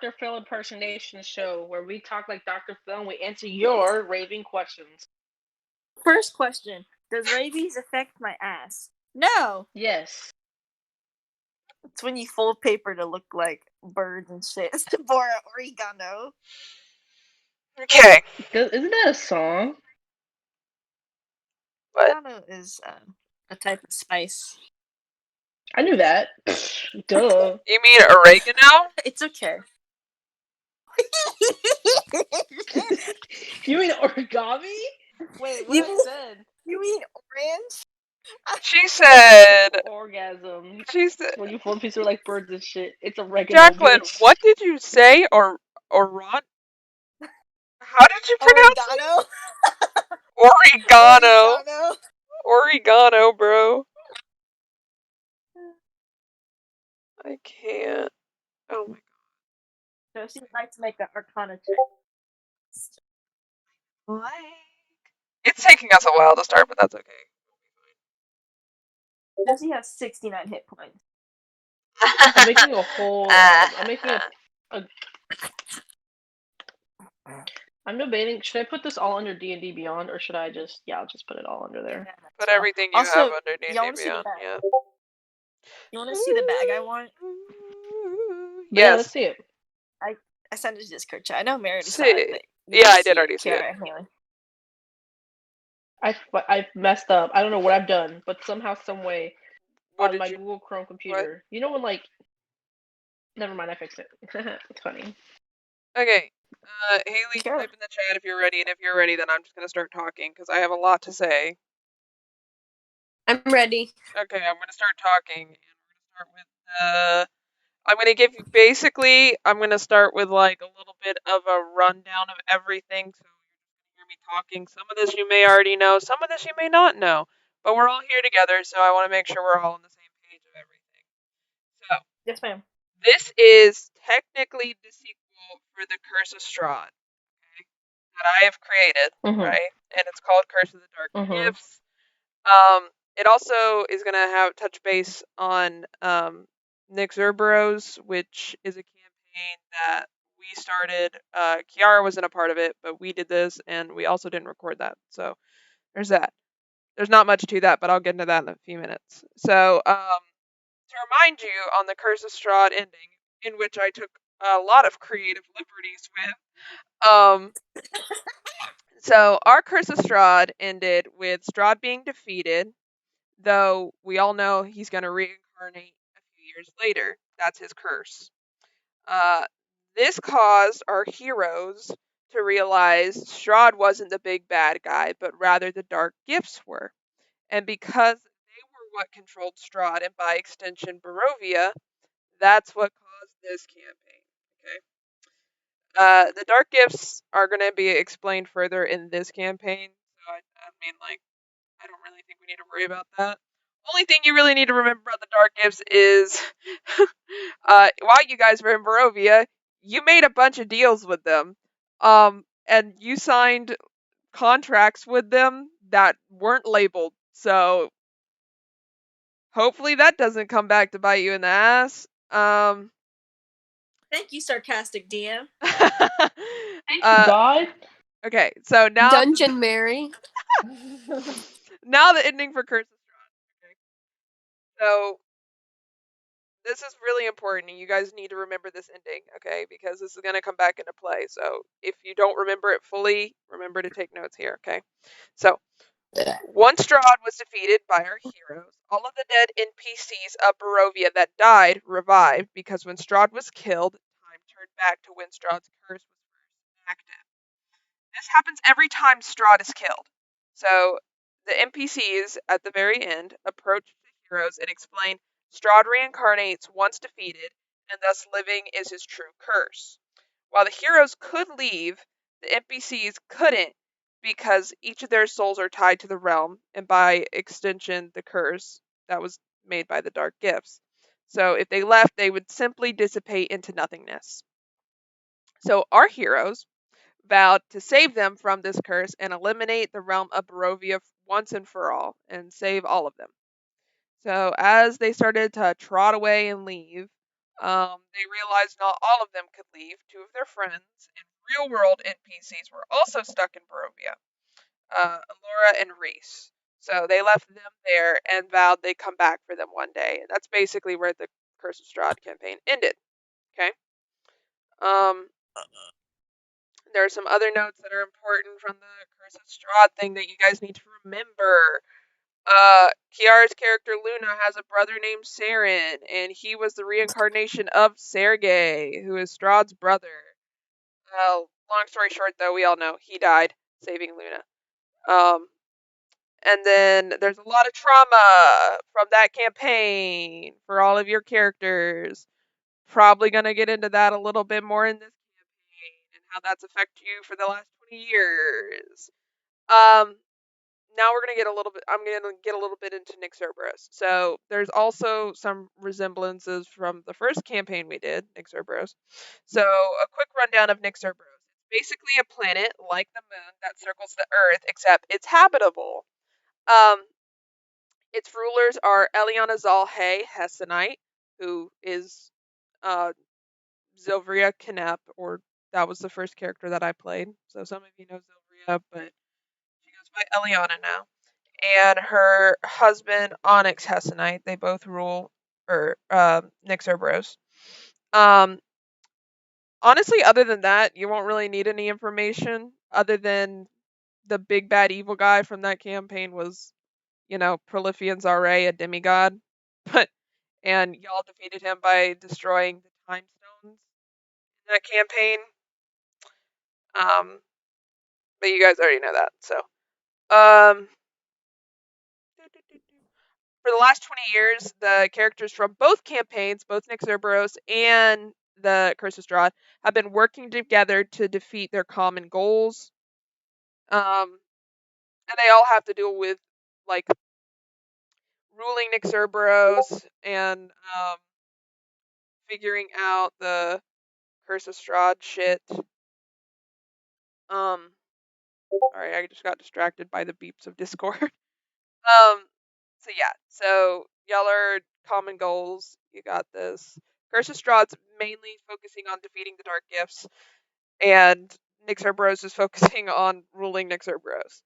Dr. Phil impersonation show where we talk like Dr. Phil and we answer your raving questions. First question: does rabies affect my ass? No. Yes. It's when you fold paper to look like birds and shit. It's Deborah Oregano. Okay. Isn't that a song? What? Oregano is a type of spice. I knew that. Duh. You mean oregano? It's okay. You mean origami? Wait, what I said? You mean orange? She said. Orgasm. She said. When you fold pieces like birds and shit, it's oregano, Jacqueline, bitch. what did you say? Or Ron? How did you pronounce it? Oregano. Oregano, bro. I can't. Oh my So she'd like to make an arcana check. god. It's taking us a while to start, but that's okay. Josie has 69 hit points. I'm making a whole. I'm making a. I'm debating. Should I put this all under D&D Beyond, or should I just? Yeah, I'll just put it all under there. Put everything you Also, have under D&D y'all wanna see the Beyond. bag? Yeah. You want to see the bag I want? Yeah, let's Yes. see it. I sent it to Discord chat. I know Meredith saw See. it, but Yeah, I did already see it. Kiara, Haley. I've messed up. I don't know what I've done, but somehow, some way, What on did my you? Google Chrome computer, you know when like. Never mind, I fixed it. It's funny. Okay. Haley, Sure. type in the chat if you're ready, and if you're ready, then I'm just gonna start talking because I have a lot to say. I'm ready. Okay, I'm gonna start talking, and we're gonna start with I'm gonna give you basically. I'm gonna start with like a little bit of a rundown of everything, so you're gonna hear me talking. Some of this you may already know, some of this you may not know, but we're all here together, so I want to make sure we're all on the same page of everything. So, Yes, ma'am. this is technically the sequel for the Curse of Strahd, okay, that I have created, right? And it's called Curse of the Dark Gifts. It also is gonna have touch base on Nick Cerberus, which is a campaign that we started. Kiara wasn't a part of it, but we did this, and we also didn't record that. So there's that. There's not much to that, but I'll get into that in a few minutes. So to remind you on the Curse of Strahd ending, in which I took a lot of creative liberties with. So our Curse of Strahd ended with Strahd being defeated, though we all know he's going to reincarnate a few years later. That's his curse. This caused our heroes to realize Strahd wasn't the big bad guy, but rather the dark gifts were. And because they were what controlled Strahd, and by extension Barovia, that's what caused this campaign. Okay. The dark gifts are going to be explained further in this campaign, so I mean, like, I don't really think we need to worry about that. Only thing you really need to remember about the dark gifts is, while you guys were in Barovia, you made a bunch of deals with them, and you signed contracts with them that weren't labeled. So hopefully that doesn't come back to bite you in the ass. Thank you, sarcastic DM. God. Okay, so now Dungeon Mary. now the ending for Curse of Strahd. Okay. So this is really important, and you guys need to remember this ending, okay? Because this is going to come back into play. So if you don't remember it fully, remember to take notes here, okay? So once Strahd was defeated by our heroes, all of the dead NPCs of Barovia that died revived, because when Strahd was killed, time turned back to when Strahd's curse was first active. This happens every time Strahd is killed. So the NPCs at the very end approach the heroes and explain Strahd reincarnates once defeated, and thus living is his true curse. While the heroes could leave, the NPCs couldn't, because each of their souls are tied to the realm, and by extension, the curse that was made by the dark gifts. So if they left, they would simply dissipate into nothingness. So our heroes vowed to save them from this curse and eliminate the realm of Barovia once and for all, and save all of them. So as they started to trot away and leave, They realized not all of them could leave. Two of their friends and real-world NPCs were also stuck in Barovia, Alora and Reese. So they left them there and vowed they'd come back for them one day. And that's basically where the Curse of Strahd campaign ended. Okay. There are some other notes that are important from the Curse of Strahd thing that you guys need to remember. Kiara's character Luna has a brother named Saren, and he was the reincarnation of Sergei, who is Strahd's brother. Long story short, though, we all know he died saving Luna. And then there's a lot of trauma from that campaign for all of your characters. Probably going to get into that a little bit more in this campaign and how that's affected you for the last 20 years. Now we're going to get a little bit, I'm going to get a little bit into Nick Cerberus. So there's also some resemblances from the first campaign we did, Nick Cerberus. So a quick rundown of Nick Cerberus. It's basically a planet like the moon that circles the Earth, except it's habitable. Its rulers are Eliana Zalhay Hessenite, who is Zilvria Knapp, or that was the first character that I played. So some of you know Zilvria, but she goes by Eliana now. And her husband, Onyx Hessenite, they both rule, Nick Cerberus. Honestly, other than that, you won't really need any information, other than the big bad evil guy from that campaign was, Prolifian Zare, a demigod. And y'all defeated him by destroying the time stones in that campaign. But you guys already know that, so. For the last 20 years, the characters from both campaigns, both Nick Cerberus and the Curse of Strahd, have been working together to defeat their common goals. And they all have to deal with, like, ruling Nick Cerberus and figuring out the Curse of Strahd shit. Sorry, I just got distracted by the beeps of Discord. So yeah, so y'all are common goals. You got this. Curse of Strahd's mainly focusing on defeating the Dark Gifts, and Nick Cerberus is focusing on ruling Nick Cerberus.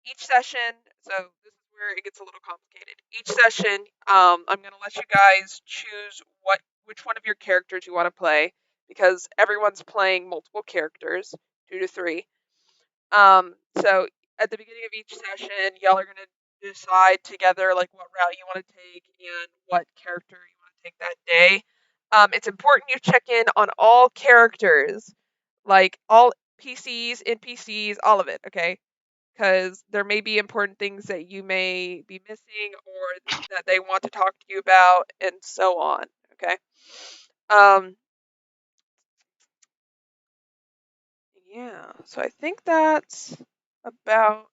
Each session, so this is where it gets a little complicated. Each session, I'm gonna let you guys choose which one of your characters you want to play, because everyone's playing multiple characters, 2 to 3. So at the beginning of each session, y'all are gonna decide together like what route you want to take and what character you want to take that day. It's important you check in on all characters, like all PCs, NPCs, all of it, okay? Because there may be important things that you may be missing or that they want to talk to you about, and so on, okay? Yeah, so I think that's about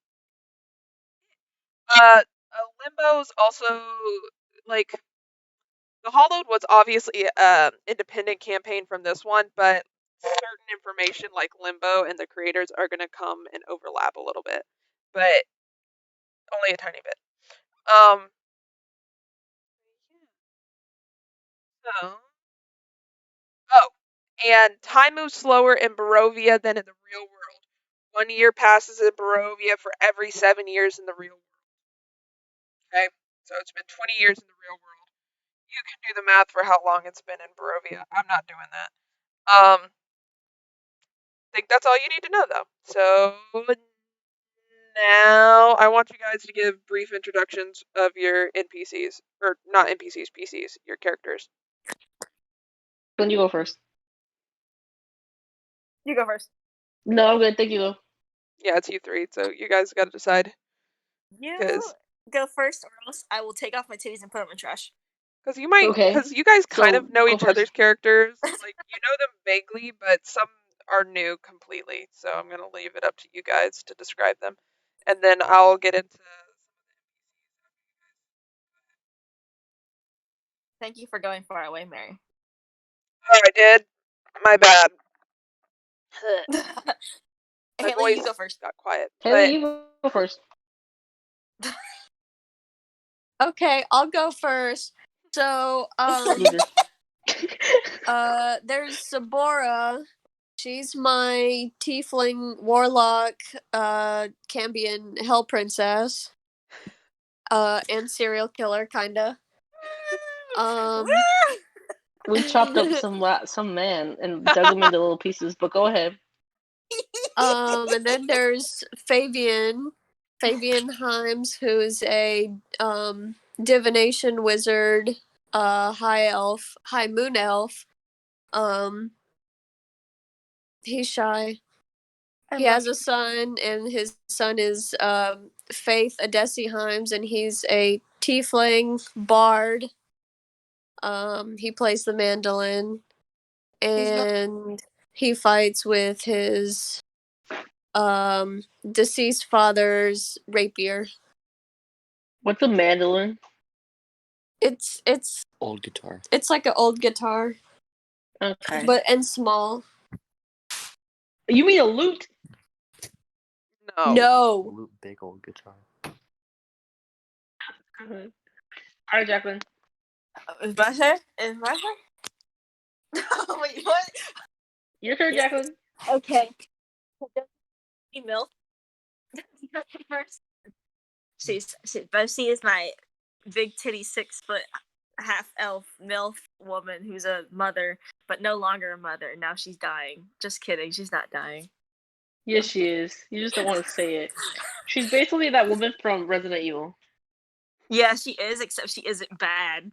Limbo's also, like, the Hollowed was obviously an independent campaign from this one, but certain information like Limbo and the creators are going to come and overlap a little bit, but only a tiny bit. And time moves slower in Barovia than in the real world. 1 year passes in Barovia for every 7 years in the real world. Okay, so it's been 20 years in the real world. You can do the math for how long it's been in Barovia. I'm not doing that. I think that's all you need to know, though. So now I want you guys to give brief introductions of your NPCs, or not NPCs, PCs, your characters. Then you go first. You go first. No, I'm good. Thank you, though. Yeah, it's you three, so you guys got to decide. You go first, or else I will take off my titties and put them in trash. Because you might, because you guys kind of know each other's characters. Like, you know them vaguely, but some are new completely. So I'm going to leave it up to you guys to describe them. And then I'll get into... Thank you for going far away, Mary. Oh, I did? My bad. My Haley, voice you go first. got quiet. Haley, you go first. Okay, I'll go first. So, There's Sabora. She's my tiefling warlock, Cambion hell princess. And serial killer, kinda. We chopped up some man and dug him into little pieces, but go ahead. And then there's Fabian Himes, who's a divination wizard, high moon elf. He's shy. He has a son, and his son is Faith Adesi Himes, and he's a tiefling bard. He plays the mandolin, and he fights with his deceased father's rapier. What's a mandolin? It's old guitar. It's like an old guitar. Okay. And small. You mean a lute? No. Big old guitar. All right, Jacqueline. Is my turn? Wait, what? Your turn, Jacqueline. Okay. Milf. Bosie is my big titty 6 foot half elf MILF woman who's a mother, but no longer a mother. Now she's dying. Just kidding, she's not dying. Yes, she is. You just don't want to say it. She's basically that woman from Resident Evil. Yeah, she is, except she isn't bad.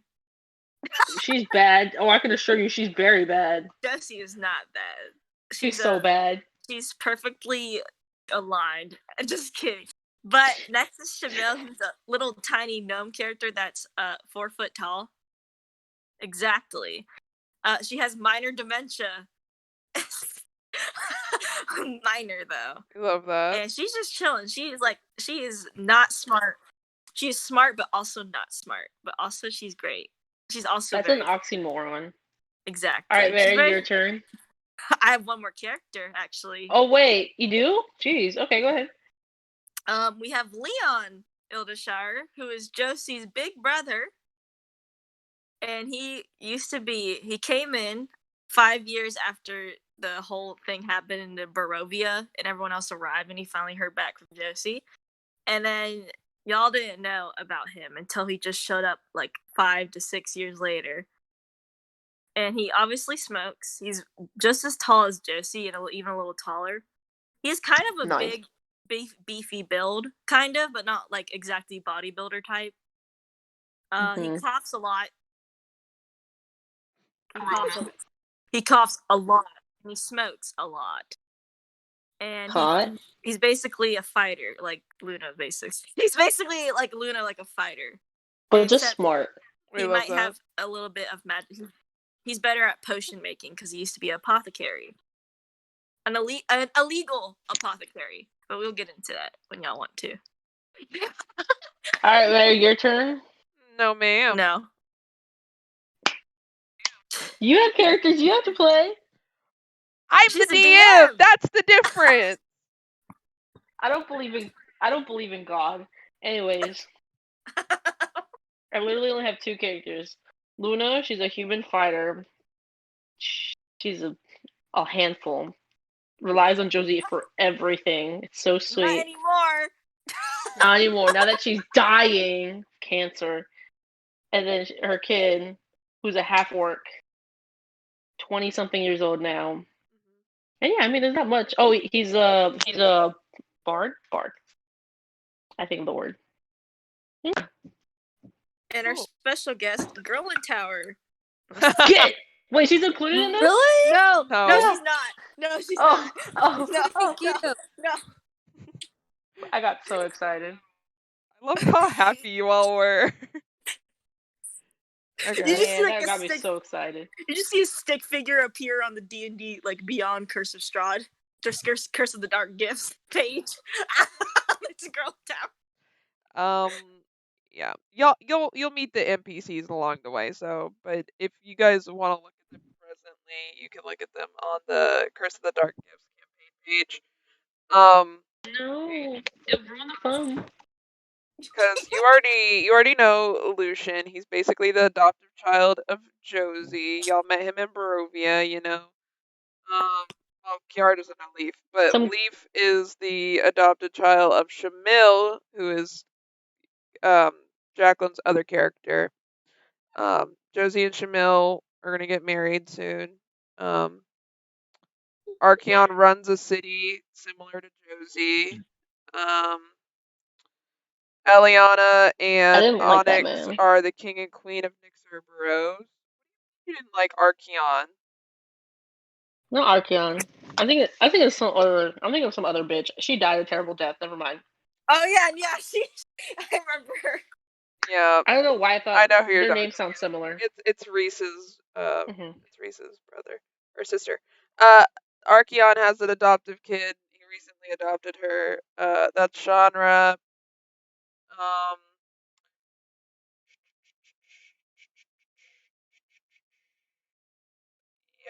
She's bad. Oh, I can assure you she's very bad. Josie is not bad. She's so bad. She's perfectly aligned. Just kidding. But next is Shamil, who's a little tiny gnome character that's 4 foot tall. Exactly. She has minor dementia. Minor though. I love that. And she's just chilling. She is not smart. She's smart, but also not smart. But also she's great. She's also That's an oxymoron. Exactly. All right, Mary, your turn. I have one more character, actually. Oh wait, you do? Jeez. Okay, go ahead. We have Leon Ildashar, who is Josie's big brother. And he came in 5 years after the whole thing happened in the Barovia and everyone else arrived, and he finally heard back from Josie. And then y'all didn't know about him until he just showed up like 5 to 6 years later. And he obviously smokes. He's just as tall as Josie and even a little taller. He's kind of a big, beefy build, kind of, but not like exactly bodybuilder type. He coughs a lot. He coughs a lot. And he smokes a lot. And he's basically a fighter, like Luna, basically. He's basically like Luna, like a fighter. But just smart. He might have a little bit of magic. He's better at potion making because he used to be an apothecary. An illegal apothecary. But we'll get into that when y'all want to. Alright, Mary, your turn? No, ma'am. No. You have characters you have to play. I'm the DM. That's the difference. I don't believe in God. Anyways, I literally only have 2 characters. Luna, she's a human fighter. She's a handful. Relies on Josie for everything. It's so sweet. Not anymore. Not anymore. Now that she's dying, cancer. And then her kid, who's a half orc, 20-something years old now. And yeah, I mean, there's not much. Oh, he's a bard. I think of the word. Yeah. And our special guest, Girl in Tower. Wait, she's included in this? Really? No, No. she's not. No, she's not. No. I got so excited. I love how happy you all were. Okay. That got me so excited. You just see a stick figure appear on the D&D, like, Beyond Curse of Strahd. Just Curse of the Dark Gifts page. It's a Girl Tower. Yeah. You'll meet the NPCs along the way, but if you guys want to look at them presently, you can look at them on the Curse of the Dark Gifts campaign page. No, it ruined the fun. Because you already know Lucian. He's basically the adoptive child of Josie. Y'all met him in Barovia, you know. Well, Kiara doesn't know Leaf, but Leaf is the adopted child of Shamil, who is Jacqueline's other character. Josie and Shamil are gonna get married soon. Archeon runs a city similar to Josie. Eliana and Onyx are the king and queen of Cerberus. You didn't like Archeon. Not Archeon. I think it's some other. I'm thinking of some other bitch. She died a terrible death. Never mind. Oh yeah. I remember her. Yeah. I don't know why I thought I know who their names sound similar. It's Reese's. It's Reese's brother or sister. Archeon has an adoptive kid. He recently adopted her. That's Shanra.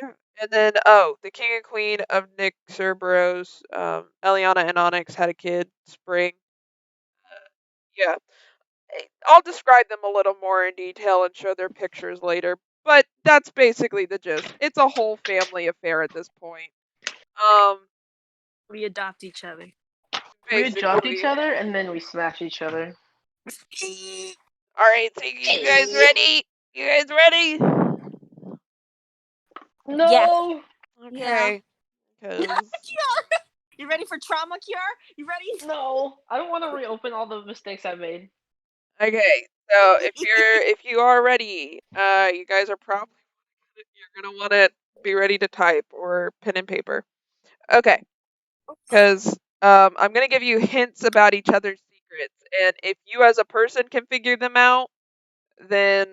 Yeah. And then, the king and queen of Cerberus, Eliana and Onyx had a kid, Spring. Yeah. I'll describe them a little more in detail and show their pictures later, but that's basically the gist. It's a whole family affair at this point. We adopt each other. We adopt each other and then we smash each other. Alright, so you guys ready? You guys ready? No. Yeah. Okay. Because you ready for trauma, Kiara? You ready? No, I don't want to reopen all the mistakes I made. Okay, so if you are ready, you guys are probably gonna want to be ready to type or pen and paper. Okay, because I'm gonna give you hints about each other's secrets, and if you as a person can figure them out, then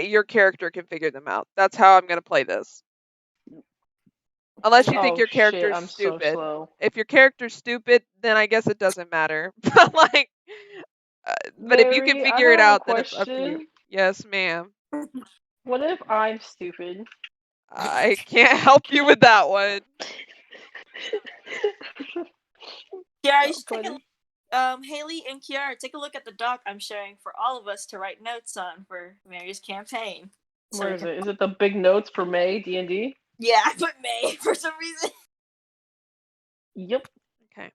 your character can figure them out. That's how I'm gonna play this. Unless you think your character's stupid. So slow. If your character's stupid, then I guess it doesn't matter. But like, but if you can figure it out, then it's up to you. Yes, ma'am. What if I'm stupid? I can't help you with that one. Kiara, Haley and Kiara, take a look at the doc I'm sharing for all of us to write notes on for Mary's campaign. Where is it? Is it the big notes for May D&D? Yeah, I put May for some reason. Yep. Okay.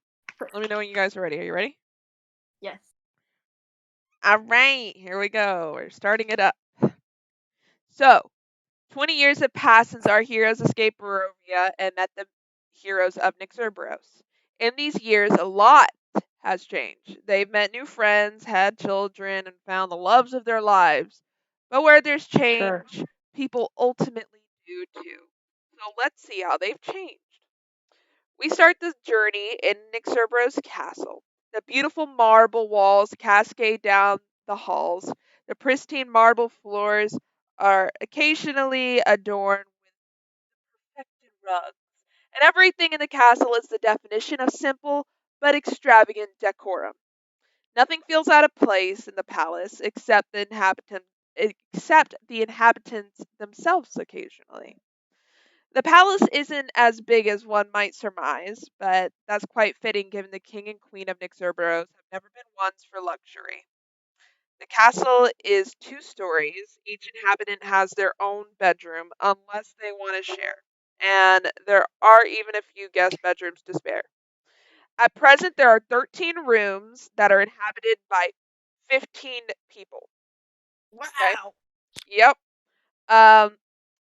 Let me know when you guys are ready. Are you ready? Yes. All right, here we go. We're starting it up. So, 20 years have passed since our heroes escaped Barovia and met the heroes of Cerberus. In these years, a lot has changed. They've met new friends, had children, and found the loves of their lives. But where there's change, people ultimately do too. So let's see how they've changed. We start this journey in Cerberus Castle. The beautiful marble walls cascade down the halls. The pristine marble floors are occasionally adorned with perfected rugs. And everything in the castle is the definition of simple but extravagant decorum. Nothing feels out of place in the palace except the inhabitants themselves occasionally. The palace isn't as big as one might surmise, but that's quite fitting given the king and queen of Cerberus have never been ones for luxury. The castle is 2 stories. Each inhabitant has their own bedroom unless they want to share. And there are even a few guest bedrooms to spare. At present, there are 13 rooms that are inhabited by 15 people. Wow. Okay? Yep.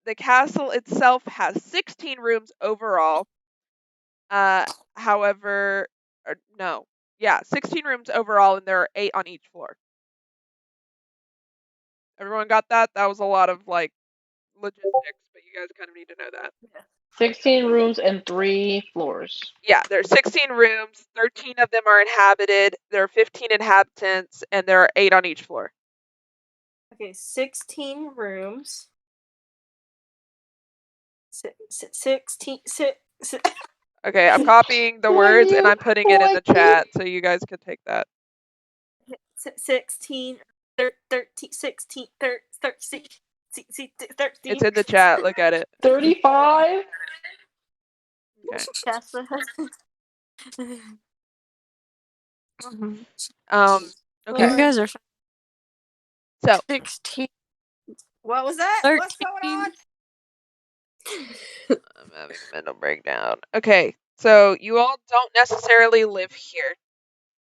The castle itself has 16 rooms overall. However, 16 rooms overall, and there are 8 on each floor. Everyone got that? That was a lot of like logistics, but you guys kind of need to know that. 16 rooms and 3 floors. Yeah, there are 16 rooms. 13 of them are inhabited. There are 15 inhabitants, and there are 8 on each floor. Okay, 16 rooms. 16. Okay, I'm copying the words and I'm putting it in the chat so you guys can take that. 16, 13, 16, 13. It's in the chat. Look at it. 35. Okay. Okay. Okay. You guys are So 16. What was that? 13. What's going on? I'm having a mental breakdown. Okay, so you all don't necessarily live here,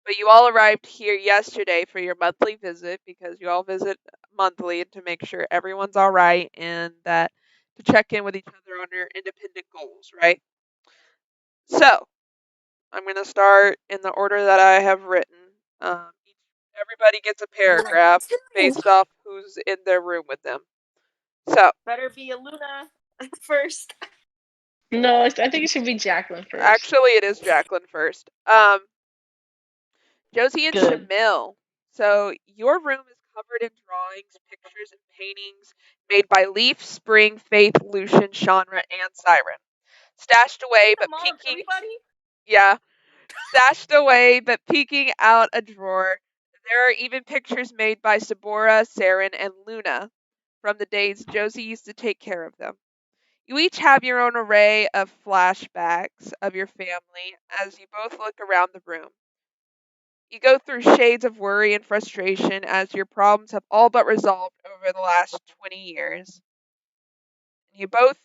but you all arrived here yesterday for your monthly visit because you all visit monthly to make sure everyone's all right and that to check in with each other on your independent goals, right? So, I'm going to start in the order that I have written. Everybody gets a paragraph based off who's in their room with them. So, better be a Luna first. No, I think it should be Jacqueline first. Actually, it is Jacqueline first. Josie and Good. Shamil. So, your room is covered in drawings, pictures, and paintings made by Leaf, Spring, Faith, Lucian, Chandra, and Siren. Stashed away, but Mom, peeking. everybody? Yeah. Stashed away, but peeking out a drawer. There are even pictures made by Sabora, Saren, and Luna from the days Josie used to take care of them. You each have your own array of flashbacks of your family as you both look around the room. You go through shades of worry and frustration as your problems have all but resolved over the last 20 years. You both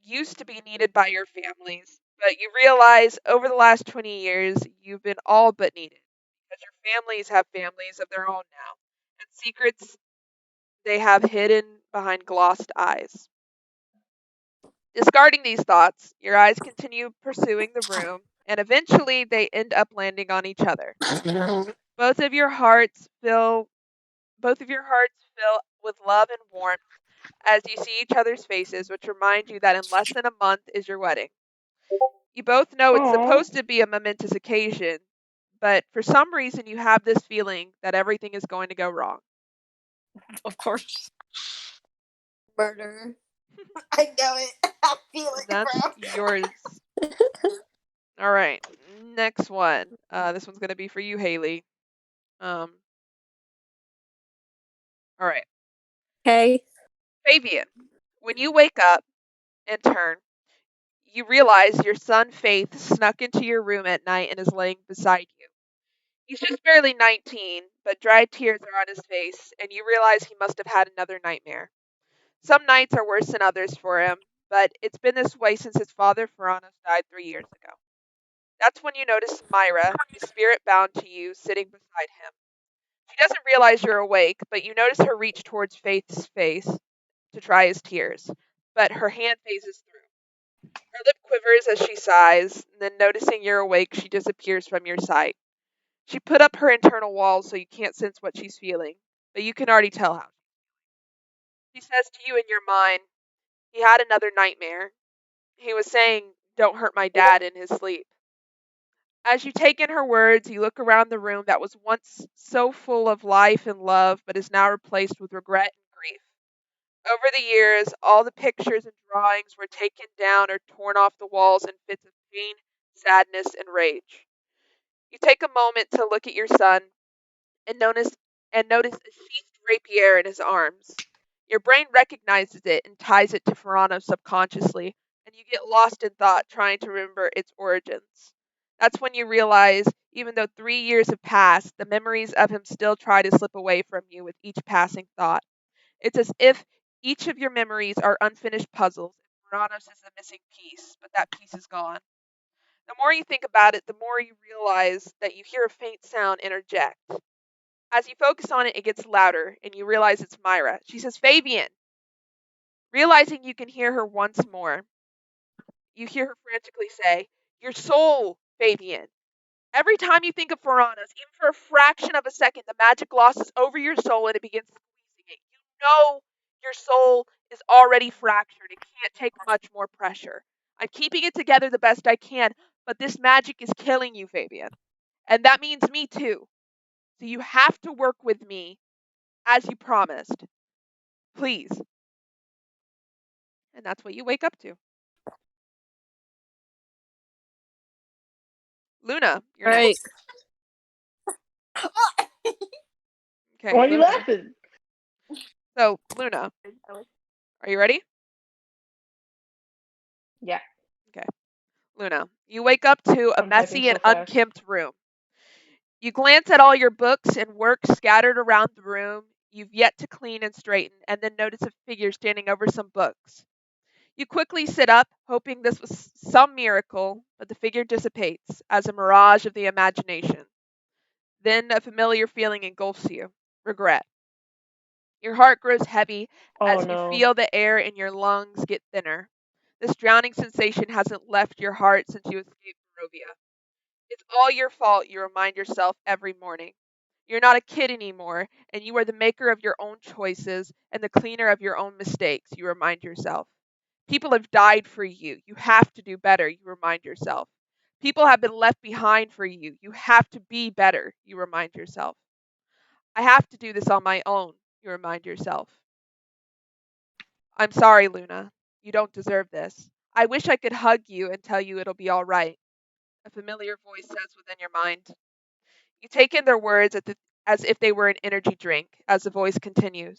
used to be needed by your families, but you realize over the last 20 years you've been all but needed because your families have families of their own now and secrets they have hidden behind glossed eyes. Discarding these thoughts, your eyes continue pursuing the room, and eventually they end up landing on each other. Both of your hearts fill with love and warmth as you see each other's faces, which remind you that in less than a month is your wedding. You both know it's supposed to be a momentous occasion, but for some reason you have this feeling that everything is going to go wrong. Of course. Murder. I know it. I feel it, That's bro. yours. All right, next one. This one's gonna be for you, Haley. All right. Okay. Fabian, when you wake up and turn, you realize your son Faith snuck into your room at night and is laying beside you. He's just barely 19, but dry tears are on his face, and you realize he must have had another nightmare. Some nights are worse than others for him, but it's been this way since his father, Ferranos, died 3 years ago. That's when you notice Myra, who's spirit bound to you, sitting beside him. She doesn't realize you're awake, but you notice her reach towards Faith's face to try his tears, but her hand phases through. Her lip quivers as she sighs, and then noticing you're awake, she disappears from your sight. She put up her internal walls so you can't sense what she's feeling, but you can already tell how. She says to you in your mind, he had another nightmare. He was saying, "Don't hurt my dad," in his sleep. As you take in her words, you look around the room that was once so full of life and love, but is now replaced with regret and grief. Over the years, all the pictures and drawings were taken down or torn off the walls in fits of pain, sadness, and rage. You take a moment to look at your son and notice a sheathed rapier in his arms. Your brain recognizes it and ties it to Ferrano subconsciously, and you get lost in thought trying to remember its origins. That's when you realize, even though 3 years have passed, the memories of him still try to slip away from you with each passing thought. It's as if each of your memories are unfinished puzzles, and Ferranos is the missing piece, but that piece is gone. The more you think about it, the more you realize that you hear a faint sound interject. As you focus on it, it gets louder, and you realize it's Myra. She says, "Fabian!" Realizing you can hear her once more, you hear her frantically say, "Your soul, Fabian!" Every time you think of Ferranos, even for a fraction of a second, the magic glosses over your soul and it begins squeezing it. You know your soul is already fractured. It can't take much more pressure. I'm keeping it together the best I can, but this magic is killing you, Fabian. And that means me too. So you have to work with me as you promised. Please. And that's what you wake up to. Luna, you're Right. next. Okay, Why are you Luna. laughing? So, Luna, are you ready? Yeah. Okay. Luna, you wake up to a I'm typing messy and so fast. unkempt room. You glance at all your books and work scattered around the room. you've yet to clean and straighten, and then notice a figure standing over some books. You quickly sit up, hoping this was some miracle, but the figure dissipates as a mirage of the imagination. Then a familiar feeling engulfs you: regret. Your heart grows heavy Oh as you no. feel the air in your lungs get thinner. This drowning sensation hasn't left your heart since you escaped Barovia. It's all your fault, you remind yourself every morning. You're not a kid anymore, and you are the maker of your own choices and the cleaner of your own mistakes, you remind yourself. People have died for you. You have to do better, you remind yourself. People have been left behind for you. You have to be better, you remind yourself. I have to do this on my own, you remind yourself. I'm sorry, Luna. You don't deserve this. I wish I could hug you and tell you it'll be all right, a familiar voice says within your mind. You take in their words as if they were an energy drink, as the voice continues.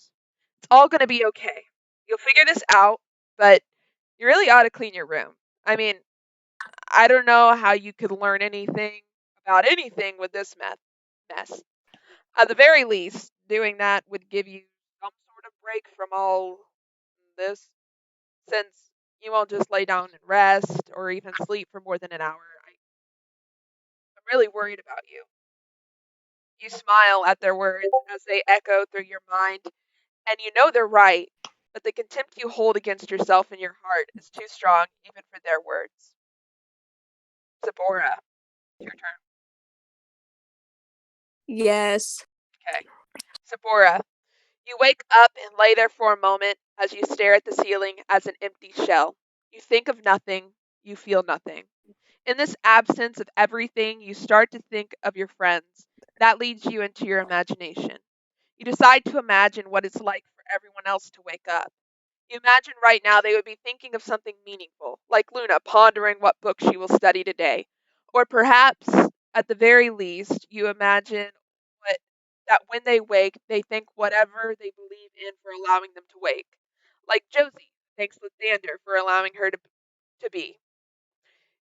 It's all going to be okay. You'll figure this out, but you really ought to clean your room. I mean, I don't know how you could learn anything about anything with this mess. At the very least, doing that would give you some sort of break from all this, since you won't just lay down and rest or even sleep for more than an hour. I'm really worried about you. You smile at their words as they echo through your mind, and you know they're right, but the contempt you hold against yourself in your heart is too strong even for their words. Zipporah, it's your turn. Yes. Okay. Zipporah, you wake up and lay there for a moment as you stare at the ceiling as an empty shell. You think of nothing, you feel nothing. In this absence of everything, you start to think of your friends. That leads you into your imagination. You decide to imagine what it's like for everyone else to wake up. You imagine right now they would be thinking of something meaningful, like Luna pondering what book she will study today. Or perhaps, at the very least, you imagine what, that when they wake, they think whatever they believe in for allowing them to wake. Like Josie thanks Lathander for allowing her to be.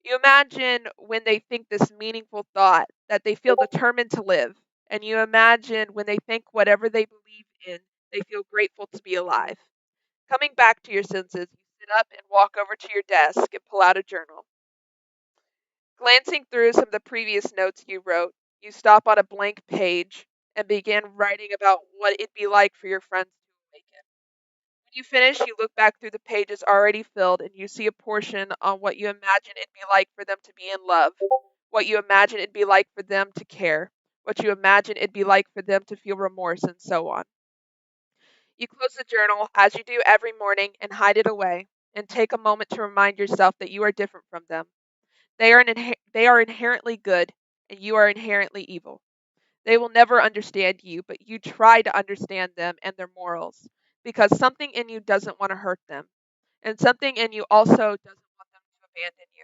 You imagine when they think this meaningful thought that they feel determined to live. And you imagine when they think whatever they believe in, they feel grateful to be alive. Coming back to your senses, you sit up and walk over to your desk and pull out a journal. Glancing through some of the previous notes you wrote, you stop on a blank page and begin writing about what it'd be like for your friends to awaken. When you finish, you look back through the pages already filled and you see a portion on what you imagine it'd be like for them to be in love, what you imagine it'd be like for them to care, what you imagine it'd be like for them to feel remorse, and so on. You close the journal, as you do every morning, and hide it away, and take a moment to remind yourself that you are different from them. They are inherently good, and you are inherently evil. They will never understand you, but you try to understand them and their morals, because something in you doesn't want to hurt them, and something in you also doesn't want them to abandon you.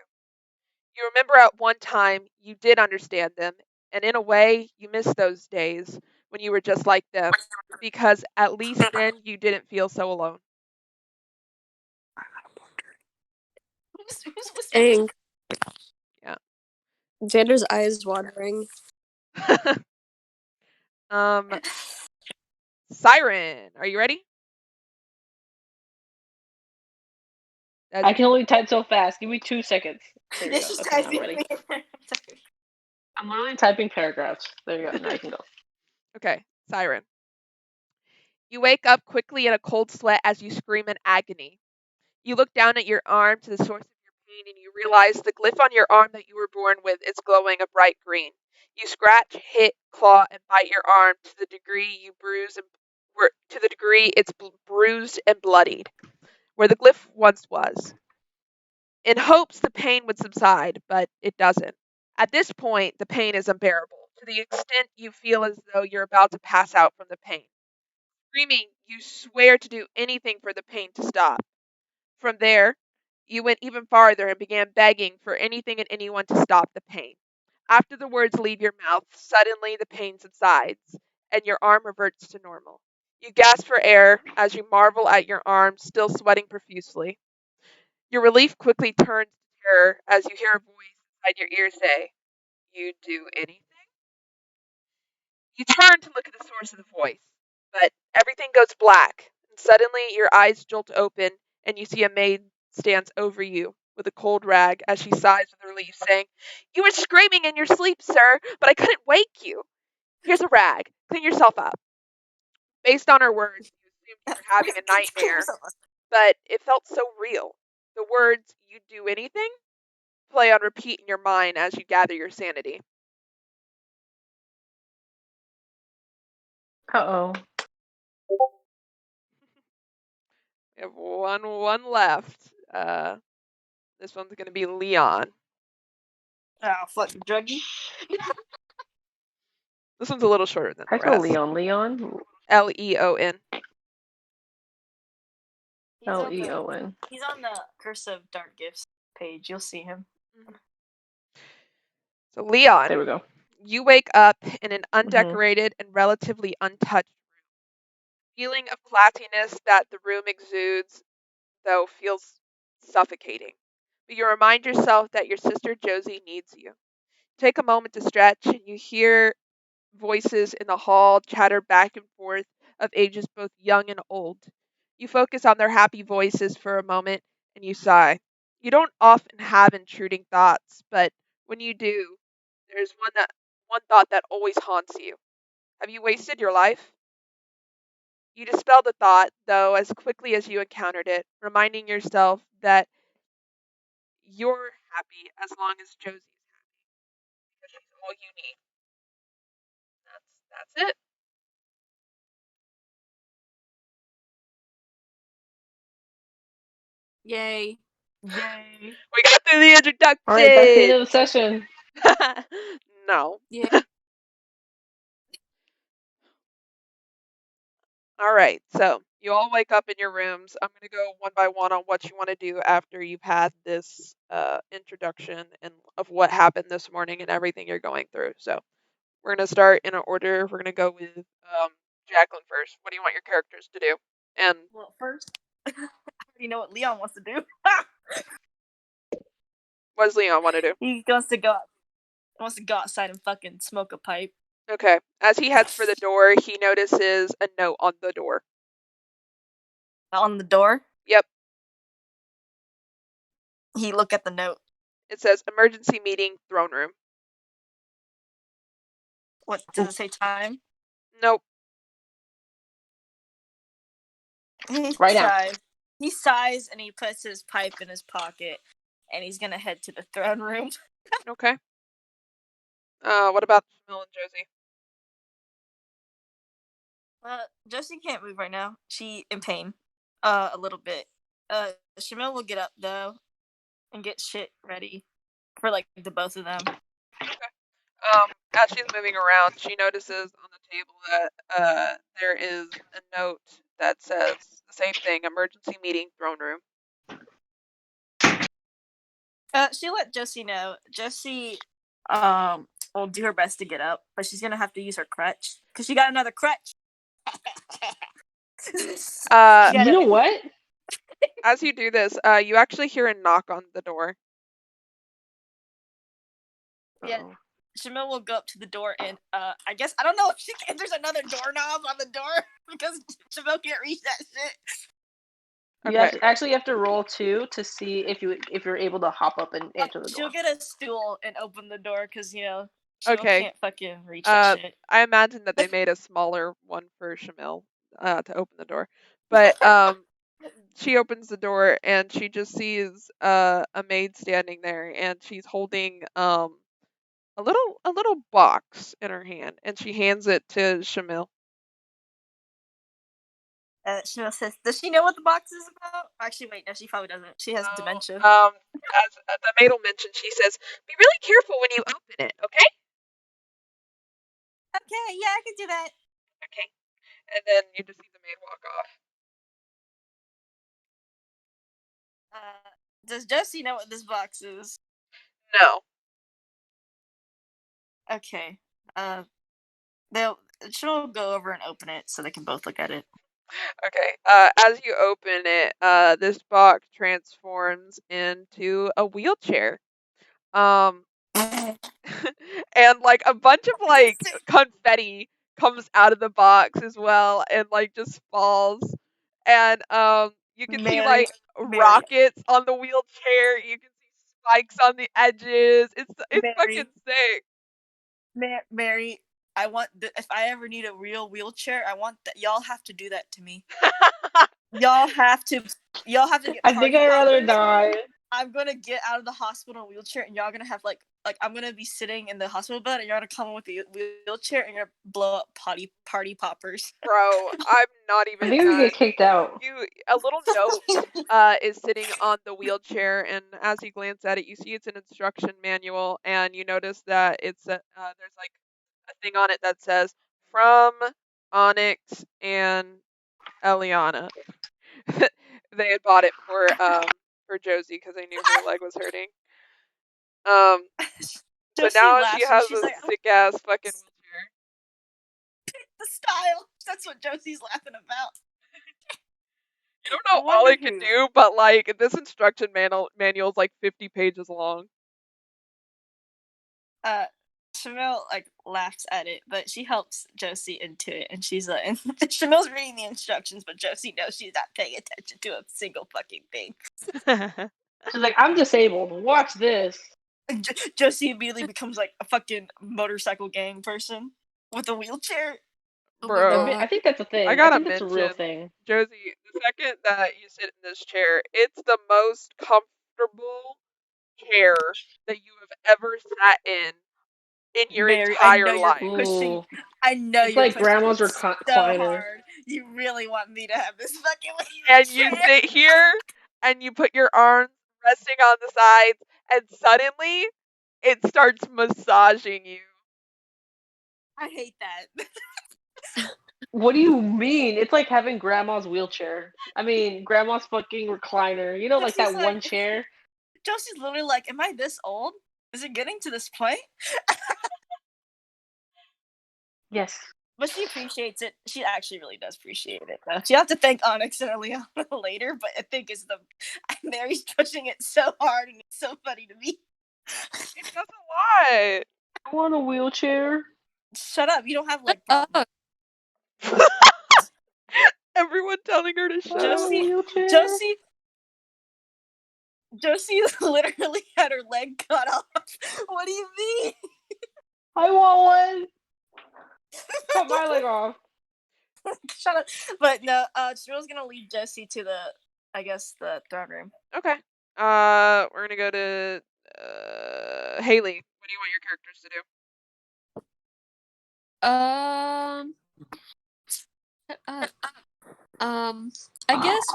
You remember at one time you did understand them, and in a way, you miss those days when you were just like them, because at least then you didn't feel so alone. Who's whispering? Dang. Yeah. Xander's eyes watering. Siren, are you ready? I can only type so fast. Give me 2 seconds. There you Yeah, go. she's Okay, I'm typing. ready. I'm literally typing paragraphs. There you go. Now you can go. Okay, Siren. You wake up quickly in a cold sweat as you scream in agony. You look down at your arm to the source of your pain and you realize the glyph on your arm that you were born with is glowing a bright green. You scratch, hit, claw, and bite your arm to the degree it's bruised and bloodied, where the glyph once was, in hopes the pain would subside, but it doesn't. At this point, the pain is unbearable, to the extent you feel as though you're about to pass out from the pain. Screaming, you swear to do anything for the pain to stop. From there, you went even farther and began begging for anything and anyone to stop the pain. After the words leave your mouth, suddenly the pain subsides, and your arm reverts to normal. You gasp for air as you marvel at your arm still sweating profusely. Your relief quickly turns to terror as you hear a voice inside your ear say, "You do anything?" You turn to look at the source of the voice. But everything goes black, and suddenly your eyes jolt open, and you see a maid stands over you with a cold rag as she sighs with relief, saying, "You were screaming in your sleep, sir, but I couldn't wake you. Here's a rag. Clean yourself up." Based on her words, you assumed you were having a nightmare, but it felt so real. The words, "you'd do anything," play on repeat in your mind as you gather your sanity. Uh-oh. We have one left. This one's going to be Leon. Oh, fuck, druggie. This one's a little shorter than the High school rest. Leon. Leon. Leon. He's on the Curse of Dark Gifts page. You'll see him. So Leon, There we go. you wake up in an undecorated and relatively untouched room. Feeling of classiness that the room exudes, though, feels suffocating. But you remind yourself that your sister Josie needs you. Take a moment to stretch, and you hear voices in the hall chatter back and forth of ages both young and old. You focus on their happy voices for a moment, and you sigh. You don't often have intruding thoughts, but when you do, there's one thought that always haunts you. Have you wasted your life? You dispel the thought, though, as quickly as you encountered it, reminding yourself that you're happy as long as Josie's happy, because she's all you need. That's it. Yay. We got through the introduction. All right, that's the end of the session. No. Yeah. All right, so you all wake up in your rooms. I'm going to go one by one on what you want to do after you've had this introduction and of what happened this morning and everything you're going through. So we're going to start in an order. We're going to go with Jacqueline first. What do you want your characters to do? And Well, first, I already know what Leon wants to do. what does Leon want to do? He wants to go outside and fucking smoke a pipe. Okay. As he heads for the door, he notices a note on the door. On the door? Yep. He look at the note. It says emergency meeting, throne room. What, does it say time? Nope. Right now. He sighs and he puts his pipe in his pocket and he's gonna head to the throne room. Okay. What about Camille and Josie? Josie can't move right now. She in pain. A little bit. Shamil will get up though and get shit ready for like the both of them. Okay. As she's moving around, she notices on the table that there is a note that says the same thing: emergency meeting, throne room. She let Josie know. Josie will do her best to get up, but she's gonna have to use her crutch because she got another crutch. You know what? As you do this, you actually hear a knock on the door. Yeah, Shamil will go up to the door and I guess I don't know if there's another doorknob on the door because Shamil can't reach that shit. Okay. You have to roll 2 to see if you're able to hop up and answer the door. She'll get a stool and open the door because Shamil can't fucking reach that shit. I imagine that they made a smaller one for Shamil to open the door, but she opens the door and she just sees a maid standing there, and she's holding a little box in her hand, and she hands it to Shamil. Shamil says, "Does she know what the box is about?" Actually, wait, no, she probably doesn't. She has dementia. As the maid will mention, she says, "Be really careful when you open it, okay?" Okay, yeah, I can do that. Okay. And then you just see the maid walk off. Does Josie know what this box is? No. Okay. She'll go over and open it so they can both look at it. Okay. As you open it, this box transforms into a wheelchair. And like a bunch of like confetti comes out of the box as well and like just falls. And you can see like rockets on the wheelchair. You can see spikes on the edges. It's fucking sick. Mary, I want if I ever need a real wheelchair, I want that. Y'all have to do that to me. Y'all have to get. I think I'd rather die. I'm gonna get out of the hospital wheelchair, and y'all gonna have like I'm gonna be sitting in the hospital bed, and you're gonna come in with the wheelchair, and you're gonna blow up party poppers. Bro, I'm not even. I think we get kicked out. A little note is sitting on the wheelchair, and as you glance at it, you see it's an instruction manual, and you notice that it's there's like a thing on it that says from Onyx and Eliana. They had bought it for Josie because they knew her leg was hurting. But now she has a sick ass fucking wheelchair. The style. That's what Josie's laughing about. You don't know all it can do, but like this instruction manual is like 50 pages long. Shamil like laughs at it, but she helps Josie into it, and she's like, Shamil's reading the instructions, but Josie knows she's not paying attention to a single fucking thing. She's like, I'm disabled. Watch this. Josie immediately becomes like a fucking motorcycle gang person with a wheelchair. Bro, I think that's a thing. I think that's a real thing. Josie, the second that you sit in this chair, it's the most comfortable chair that you have ever sat in your entire life. I know it's you're like grandma's recliner. So hard. You really want me to have this fucking wheelchair. And you sit here and you put your arms resting on the sides, and suddenly it starts massaging you. I hate that. What do you mean? It's like having grandma's wheelchair. I mean, grandma's fucking recliner. You know, like that one chair? Josie's literally like, am I this old? Is it getting to this point? Yes. But she appreciates it. She actually really does appreciate it, though. She have to thank Onyx and Eliana later, but I think it's Mary's pushing it so hard, and it's so funny to me. It does a lot. I want a wheelchair. Shut up. You don't have leg problems. Everyone telling her to shut up. Josie literally had her leg cut off. What do you mean? I want one. Cut my leg off. Shut up. But no, Shamil's gonna lead Josie to the throne room. Okay. We're gonna go to Haley. What do you want your characters to do? I guess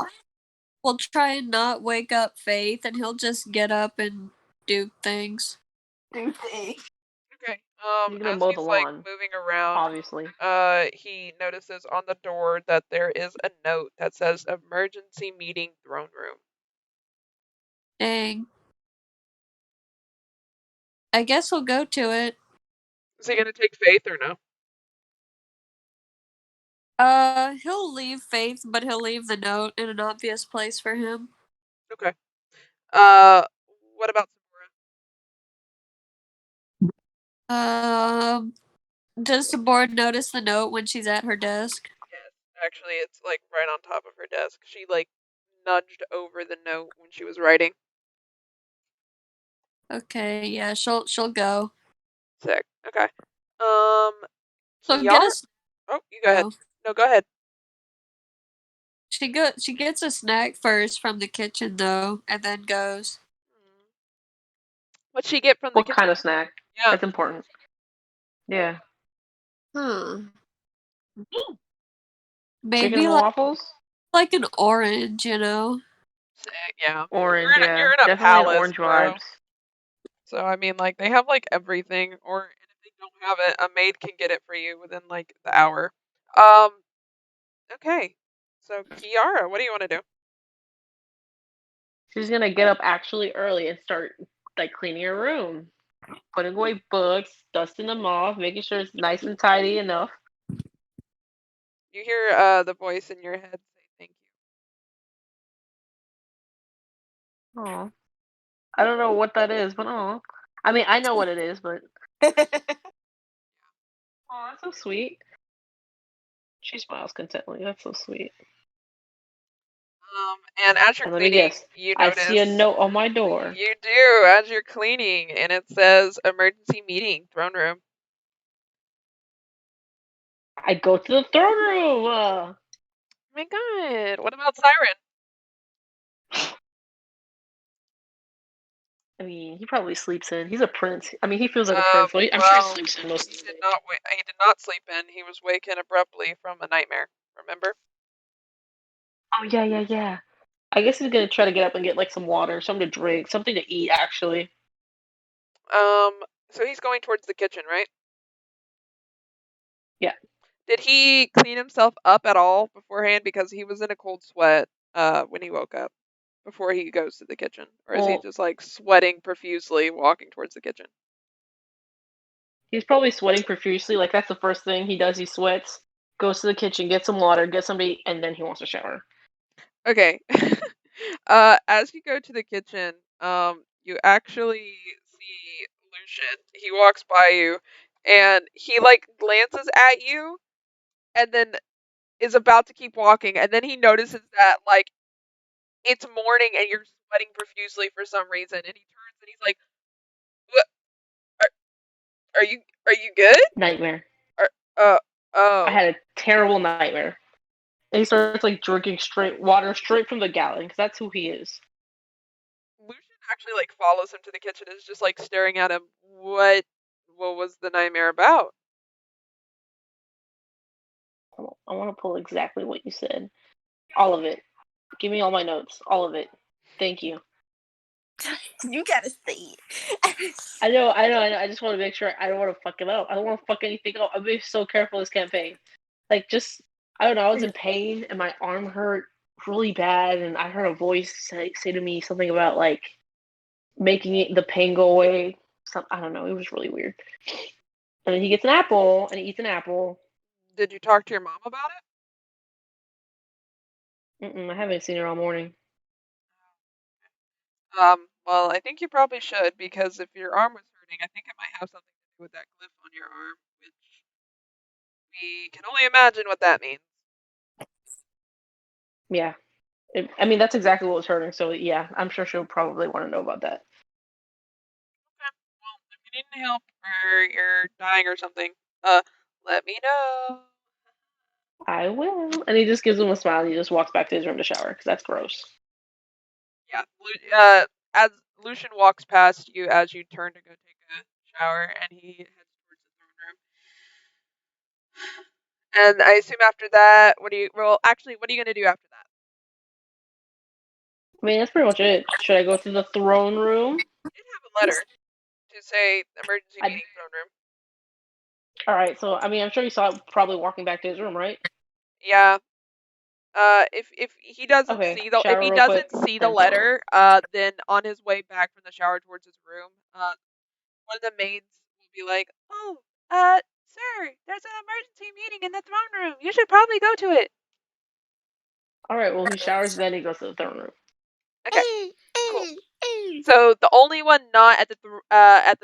we'll try and not wake up Faith, and he'll just get up and do things. Okay. He's gonna as mow he's the like lawn, moving around, obviously. He notices on the door that there is a note that says "Emergency Meeting Throne Room." Dang. I guess we'll go to it. Is he gonna take Faith or no? He'll leave Faith, but he'll leave the note in an obvious place for him. Okay. What about Sabora? Does Sabora notice the note when she's at her desk? Yes, actually, it's like right on top of her desk. She like nudged over the note when she was writing. Okay, yeah, she'll go. Sick. Okay. So get us. Oh, you go ahead. No, go ahead. She gets a snack first from the kitchen though, and then goes. What'd she get from the kitchen? What kind of snack? Yeah, that's important. Yeah. Maybe chicken and waffles. Like an orange, you know. Sick, yeah. Orange. You're in a definitely palace, orange bro. vibes. So I mean, like they have like everything, or if they don't have it, a maid can get it for you within like the hour. Okay. So Kiara, what do you want to do? She's gonna get up actually early and start like cleaning her room, putting away books, dusting them off, making sure it's nice and tidy enough. You hear the voice in your head say thank you. Oh, I don't know what that is, but oh, I mean I know what it is, but oh, that's so sweet. She smiles contently. That's so sweet. And as you're And let me cleaning, guess. you I notice see a note on my door. you do as you're cleaning, and it says emergency meeting, throne room. I go to the throne room. Oh my god! What about Siren? I mean, he probably sleeps in. He's a prince. I mean, he feels like a prince. So I'm sure he sleeps in most of the day. He did not sleep in. He was wakened abruptly from a nightmare. Remember? Oh yeah. I guess he's gonna try to get up and get like some water, something to drink, something to eat. Actually. So he's going towards the kitchen, right? Yeah. Did he clean himself up at all beforehand? Because he was in a cold sweat when he woke up before he goes to the kitchen. Or is he just like sweating profusely walking towards the kitchen? He's probably sweating profusely. Like that's the first thing he does. He sweats, goes to the kitchen, gets some water, gets something to eat, and then he wants to shower. Okay. As you go to the kitchen, you actually see Lucian. He walks by you and he like glances at you and then is about to keep walking, and then he notices that like it's morning and you're sweating profusely for some reason, and he turns and he's like, "What? Are you good?" Nightmare. Oh. I had a terrible nightmare. And he starts like drinking straight water straight from the gallon because that's who he is. Lucian actually like follows him to the kitchen and is just like staring at him. What was the nightmare about? I want to pull exactly what you said. All of it. Give me all my notes. All of it. Thank you. You gotta say it. I know. I just want to make sure I don't want to fuck it up. I don't want to fuck anything up. I'm being so careful this campaign. Like, just, I don't know. I was in pain and my arm hurt really bad, and I heard a voice say to me something about, like, making the pain go away. I don't know. It was really weird. And then he gets an apple, and he eats an apple. Did you talk to your mom about I haven't seen her all morning. Well, I think you probably should, because if your arm was hurting, I think it might have something to do with that glyph on your arm, which we can only imagine what that means. Yeah. I mean, that's exactly what was hurting, so yeah, I'm sure she'll probably want to know about that. Okay, well, if you need any help or you're dying or something, let me know. I will. And he just gives him a smile and he just walks back to his room to shower, because that's gross. Yeah, as Lucian walks past you as you turn to go take a shower, and he heads towards the throne room. And I assume after that, what are you going to do after that? I mean, that's pretty much it. Should I go to the throne room? You did have a letter to say emergency meeting throne room. Alright, so, I mean, I'm sure you saw it probably walking back to his room, right? Yeah. If he doesn't see the letter, then on his way back from the shower towards his room, one of the maids will be like, "Oh, sir, there's an emergency meeting in the throne room. You should probably go to it." Alright, well, he showers, then he goes to the throne room. Okay, cool. So the only one not at the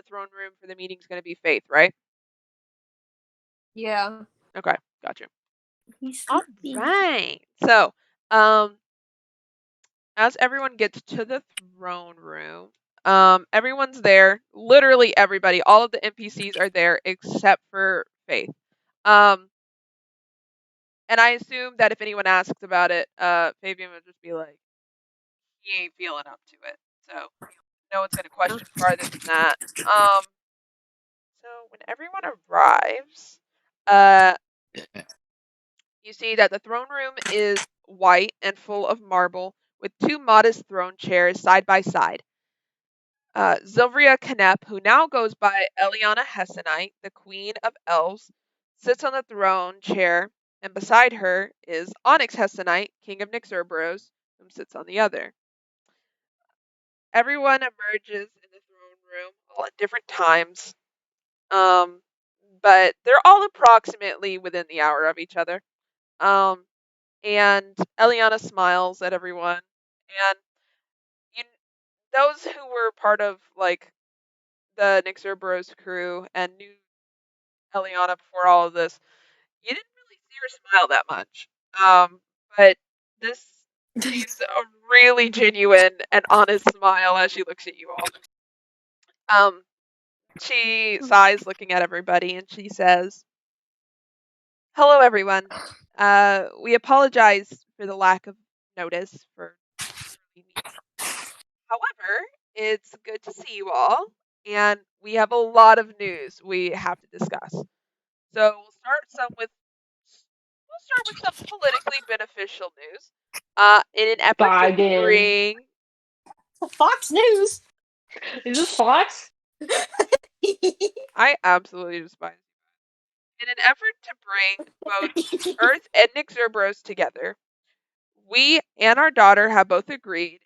throne room for the meeting is going to be Faith, right? Yeah. Okay, gotcha. All right. So, as everyone gets to the throne room, everyone's there. Literally everybody, all of the NPCs are there except for Faith. And I assume that if anyone asks about it, Fabian would just be like, he ain't feeling up to it. So no one's gonna question farther than that. So when everyone arrives, you see that the throne room is white and full of marble, with two modest throne chairs side by side. Zilvria Canep, who now goes by Eliana Hessenite, the Queen of Elves, sits on the throne chair, and beside her is Onyx Hessenite, King of Cerberus, who sits on the other. Everyone emerges in the throne room all at different times, but they're all approximately within the hour of each other. And Eliana smiles at everyone, and those who were part of like the Cerberus crew and knew Eliana before all of this, you didn't really see her smile that much. But this seems a really genuine and honest smile as she looks at you all. She sighs, looking at everybody, and she says, "Hello, everyone. We apologize for the lack of notice for early meeting. However, it's good to see you all, and we have a lot of news we have to discuss. So we'll start with some politically beneficial news. In an effort to Biden. bring Fox News. Is this Fox? I absolutely despise you. In an effort to bring both Earth and Cerberus together, we and our daughter have both agreed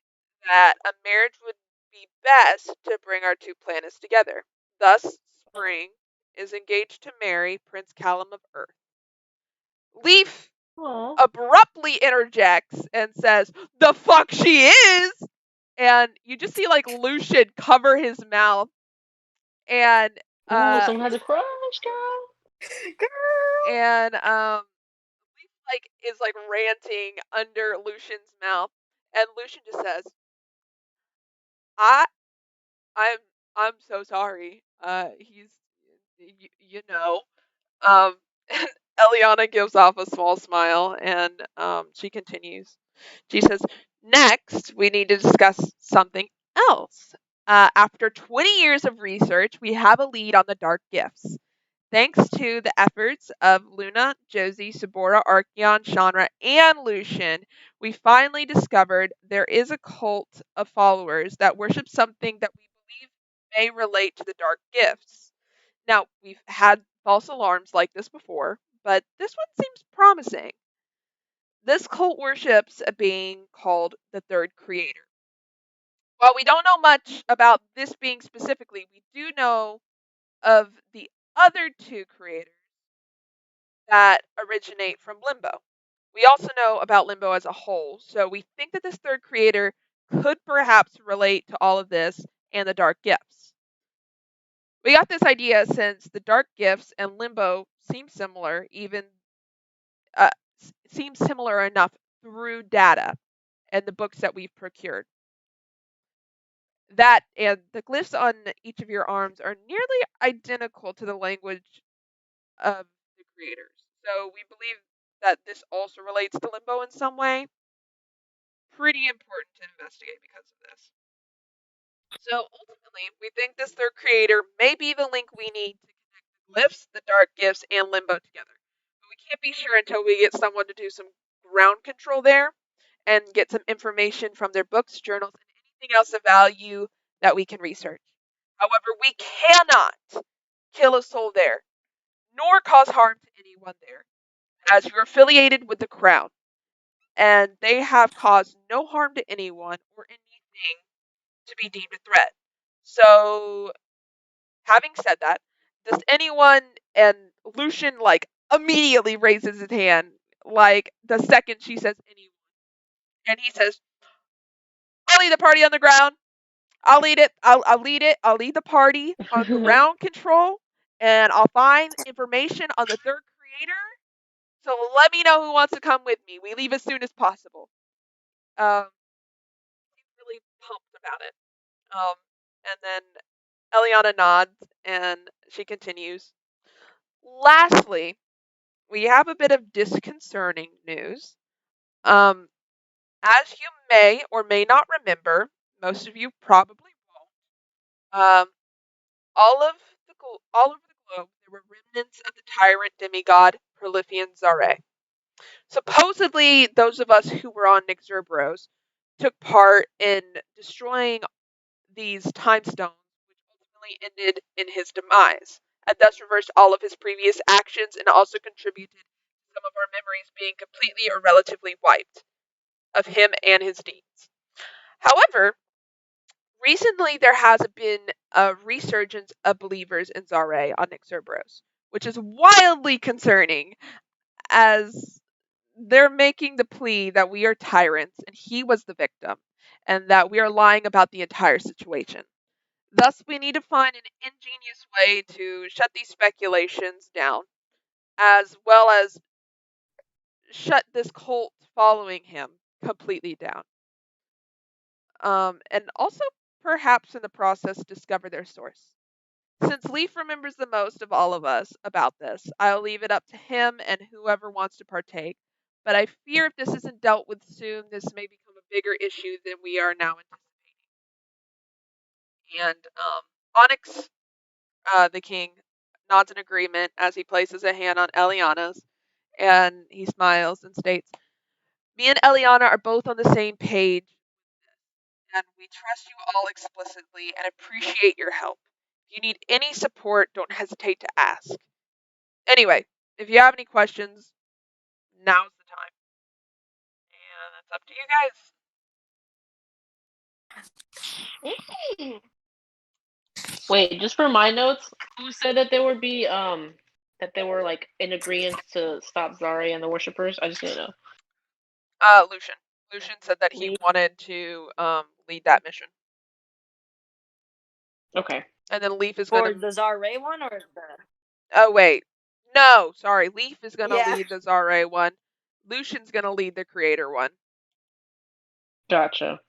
that a marriage would be best to bring our two planets together. Thus, Spring is engaged to marry Prince Callum of Earth. Leaf Aw. abruptly interjects and says, "The fuck she is!" And you just see like Lucian cover his mouth, and Ooh, someone has a crush, girl. and Leaf like is like ranting under Lucian's mouth, and Lucian just says, "I I'm I'm so sorry. He's you know." Um, and Eliana gives off a small smile, and she continues. She says, "Next, we need to discuss something else. After 20 years of research, we have a lead on the dark gifts. Thanks to the efforts of Luna, Josie, Sabora, Archeon, Shanra, and Lucian, we finally discovered there is a cult of followers that worship something that we believe may relate to the dark gifts. Now, we've had false alarms like this before, but this one seems promising. This cult worships a being called the Third Creator. While we don't know much about this being specifically, we do know of the other two creators that originate from Limbo. We also know about Limbo as a whole, so we think that this third creator could perhaps relate to all of this and the dark gifts. We got this idea since the dark gifts and Limbo seem similar, uh, seem similar enough through data and the books that we've procured. That and the glyphs on each of your arms are nearly identical to the language of the creators. So we believe that this also relates to Limbo in some way. Pretty important to investigate because of this. So ultimately, we think this third creator may be the link we need to connect the glyphs, the dark gifts, and Limbo together. But we can't be sure until we get someone to do some ground control there and get some information from their books, journals, and anything else of value that we can research. However, we cannot kill a soul there, nor cause harm to anyone there, as you're affiliated with the Crown, and they have caused no harm to anyone or anything to be deemed a threat. So, having said that, does anyone, and Lucian like immediately raises his hand, like the second she says anyone, and he says, "I'll lead the party on the ground. I'll lead it. I'll lead it. I'll lead the party on ground control, and I'll find information on the third creator. So let me know who wants to come with me. We leave as soon as possible." He's really pumped about it. And then Eliana nods and she continues. "Lastly, we have a bit of disconcerting news. As you may or may not remember, most of you probably won't. All over the globe, there were remnants of the tyrant demigod Prolifian Zare. Supposedly, those of us who were on Cerberus took part in destroying these time stones, which ultimately ended in his demise, and thus reversed all of his previous actions and also contributed to some of our memories being completely or relatively wiped of him and his deeds. However, recently there has been a resurgence of believers in Zare on Cerberus, which is wildly concerning, as they're making the plea that we are tyrants and he was the victim, and that we are lying about the entire situation. Thus, we need to find an ingenious way to shut these speculations down, as well as shut this cult following him completely down. And also perhaps in the process discover their source. Since Leaf remembers the most of all of us about this, I'll leave it up to him and whoever wants to partake. But I fear if this isn't dealt with soon, this may become a bigger issue than we are now anticipating. And Onyx, the king, nods in agreement as he places a hand on Eliana's, and he smiles and states, "Me and Eliana are both on the same page, and we trust you all explicitly and appreciate your help. If you need any support, don't hesitate to ask. Anyway, if you have any questions, now's the time. And it's up to you guys." Wait, just for my notes, who said that they would be that they were like in agreement to stop Zari and the worshippers? I just didn't know. Lucian. Lucian said that he wanted to lead that mission. Okay. And then Leaf is For going to... the Zare one or the... Oh, wait. No, sorry. Leaf is going to Yeah. lead the Zare one. Lucian's going to lead the creator one. Gotcha.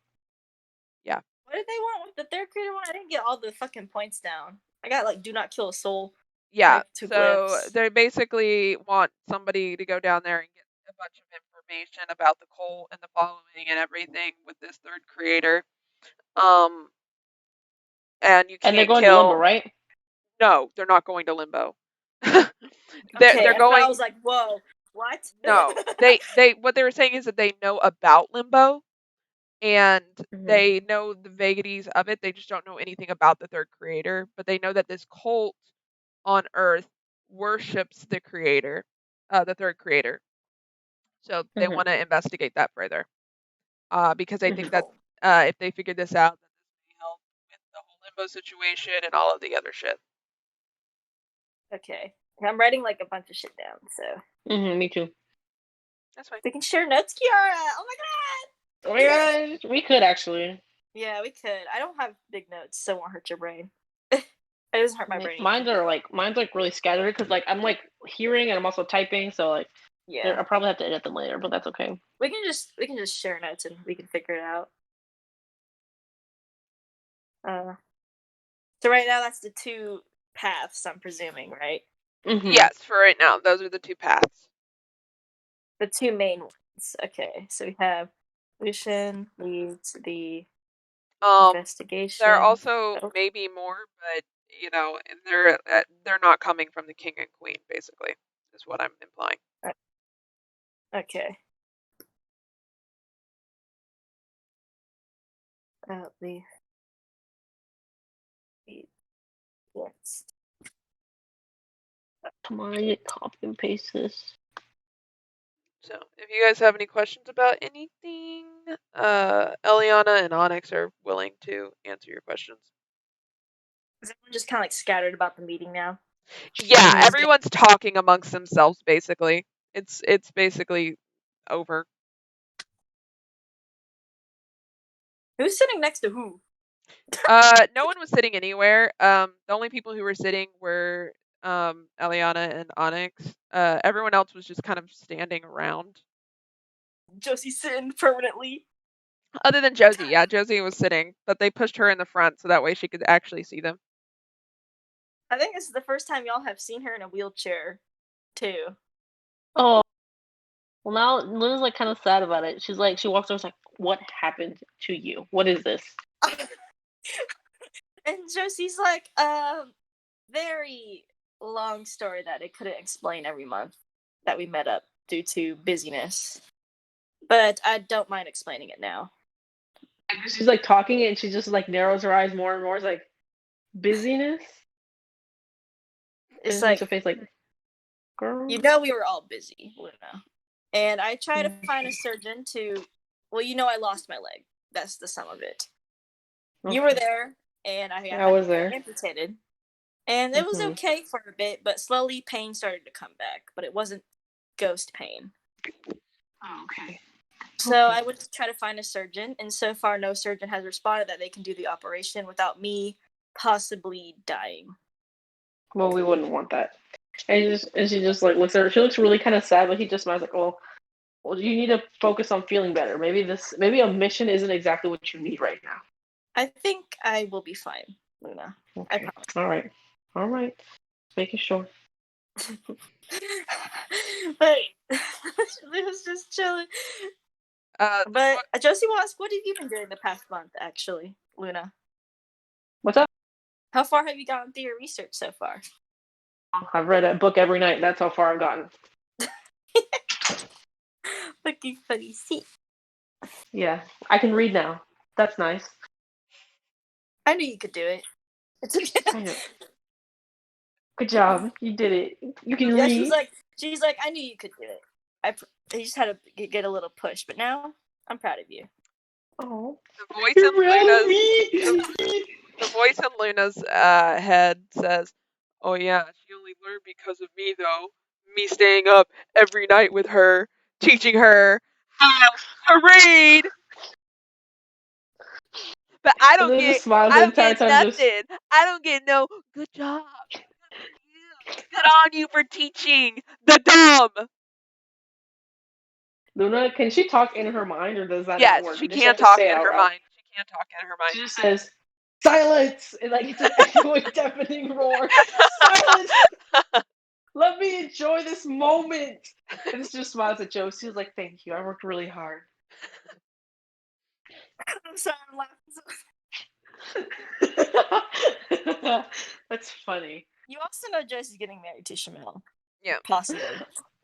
Yeah. What did they want with the third creator one? I didn't get all the fucking points down. I got like do not kill a soul. Yeah, two so glyphs. they basically want somebody to go down there and get a bunch of information about the cult and the following and everything with this third creator. And you can't And they're going kill... to Limbo, right? No, they're not going to Limbo. Okay, they're going... I was like, whoa, what? No, they what they were saying is that they know about Limbo, and they know the vagaries of it. They just don't know anything about the third creator, but they know that this cult on Earth worships the creator, the third creator. So they want to investigate that further, because they think that if they figure this out, then this may help with the whole Limbo situation and all of the other shit. Okay, I'm writing like a bunch of shit down. So. Me too. That's fine. We can share notes, Kiara. Oh my god. Oh my god, we could actually. Yeah, we could. I don't have big notes, so it won't hurt your brain. It doesn't hurt my brain. Mine's like really scattered because like I'm like hearing and I'm also typing, so like yeah, I'll probably have to edit them later, but that's okay. We can just share notes and we can figure it out. So right now that's the two paths, I'm presuming, right? Yes, for right now, those are the two paths. The two main ones. Okay, so we have Lucian leads the investigation. There are also maybe more, but you know, they're not coming from the king and queen. Basically, is what I'm implying. Okay. Yes. Come on, copy and paste this. So, if you guys have any questions about anything, Eliana and Onyx are willing to answer your questions. Is everyone just kind of like scattered about the meeting now? Yeah, everyone's talking amongst themselves. Basically, it's basically over. Who's sitting next to who? No one was sitting anywhere. The only people who were sitting were Eliana and Onyx. Everyone else was just kind of standing around. Josie's sitting permanently. Other than Josie, yeah, Josie was sitting, but they pushed her in the front so that way she could actually see them. I think this is the first time y'all have seen her in a wheelchair, too. Oh, well now Luna's like kind of sad about it. She's like, she walks over, like, "What happened to you? What is this?" And Josie's like, very long story that it couldn't explain every month that we met up due to busyness. But I don't mind explaining it now. She's like talking and she just like narrows her eyes more and more. It's like, busyness? It's like, her face like, girl. You know we were all busy, Luna. And I tried to find a surgeon to, well, you know I lost my leg. That's the sum of it. Okay. You were there, and I was there. Amputated. And it was okay for a bit, but slowly pain started to come back. But it wasn't ghost pain. Oh, okay. So I went to try to find a surgeon, and so far no surgeon has responded that they can do the operation without me possibly dying. Well, we wouldn't want that. And she just like looks at her. She looks really kind of sad, but he just smiles like, "Oh, Well, you need to focus on feeling better. Maybe a mission isn't exactly what you need right now. I think I will be fine, Luna. Okay. I promise. All right. Making sure. But Luna's just chilling. But Josie will ask, what have you been doing the past month, actually, Luna? What's up? How far have you gotten through your research so far? I've read a book every night. That's how far I've gotten. Looking funny. See. Yeah, I can read now. That's nice. I knew you could do it. It's okay. I know. Good job. You did it. You can Yeah, read. she's like, I knew you could do it. I just had to get a little push, but now I'm proud of you. Oh, The voice in Luna's head says, "Oh yeah, she only learned because of me, though. Me staying up every night with her, teaching her how to read. But I don't get nothing. I don't get no good job. Good on you for teaching the dumb." Luna, can she talk in her mind, or does that Yes, not work? she Does can have to talk say in it out her loud? mind. She can talk in her mind. She just says, "Silence!" And like it's an echoing, deafening roar. Silence! Let me enjoy this moment. And she just smiles at Joe. She's like, "Thank you. I worked really hard." I'm sorry, I'm laughing. That's funny. You also know Josie's getting married to Shamil. Yeah. Possibly.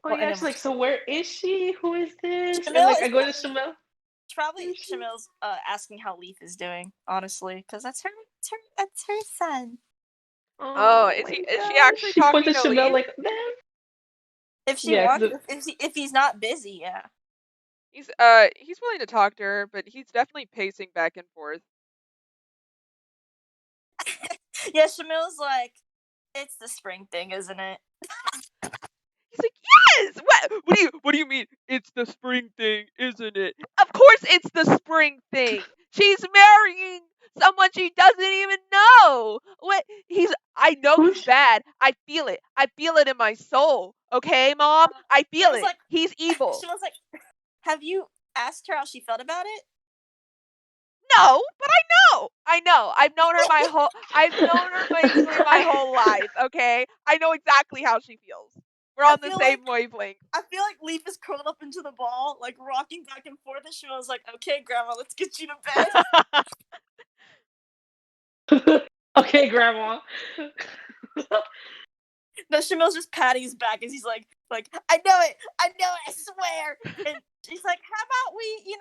Oh yeah, she's like, so where is she? Who is this? Shamil And like, is I go to Shamil. Probably Shamil's asking how Leaf is doing, honestly, because that's her son. Oh, is she actually she talking points to at Shamil Leaf? like, man. If she wants, if he's not busy, yeah. He's willing to talk to her, but he's definitely pacing back and forth. Yeah, Shamil's like, it's the spring thing, isn't it? He's like, yes. What do you mean? It's the spring thing, isn't it? Of course, it's the spring thing. She's marrying someone she doesn't even know. I know he's bad. I feel it. I feel it in my soul. Okay, Mom? I feel it. Like, he's evil. She was like, have you asked her how she felt about it? No, but I know. I've known her basically my whole life, okay? I know exactly how she feels. We're on the same wavelength. I feel like Leaf is curled up into the ball, like rocking back and forth, and she was like, okay, Grandma, let's get you to bed. Okay, Grandma. No, Shamil's just patting his back as he's like, I know it, I swear. And she's like, how about we,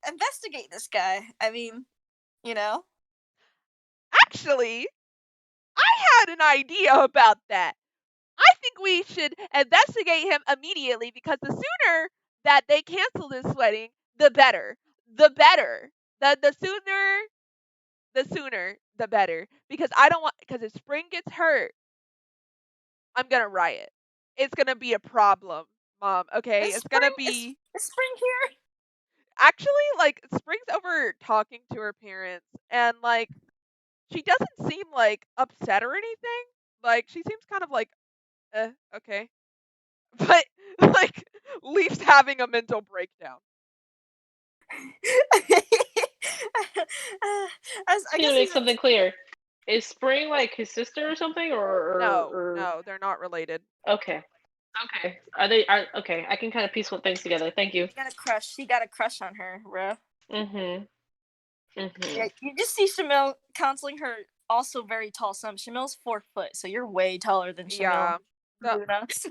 investigate this guy? I mean, Actually, I had an idea about that. I think we should investigate him immediately, because the sooner that they cancel this wedding, the better. The better. The sooner, the better. Because if Spring gets hurt, I'm gonna riot. It's gonna be a problem, Mom. Okay, it's gonna be. Is Spring here? Actually, like, Spring's over talking to her parents, and like, she doesn't seem like upset or anything. Like, she seems kind of like, okay. But like, Leaf's having a mental breakdown. I guess make something clear. Is Spring like his sister or something, or no, they're not related. Okay. Okay, I can kind of piece things together. Thank you. She got a crush on her, bro. Mm-hmm. Yeah, you just see Shamil counseling her also very tall son. Shamil's 4 foot, so you're way taller than Shamil. Yeah.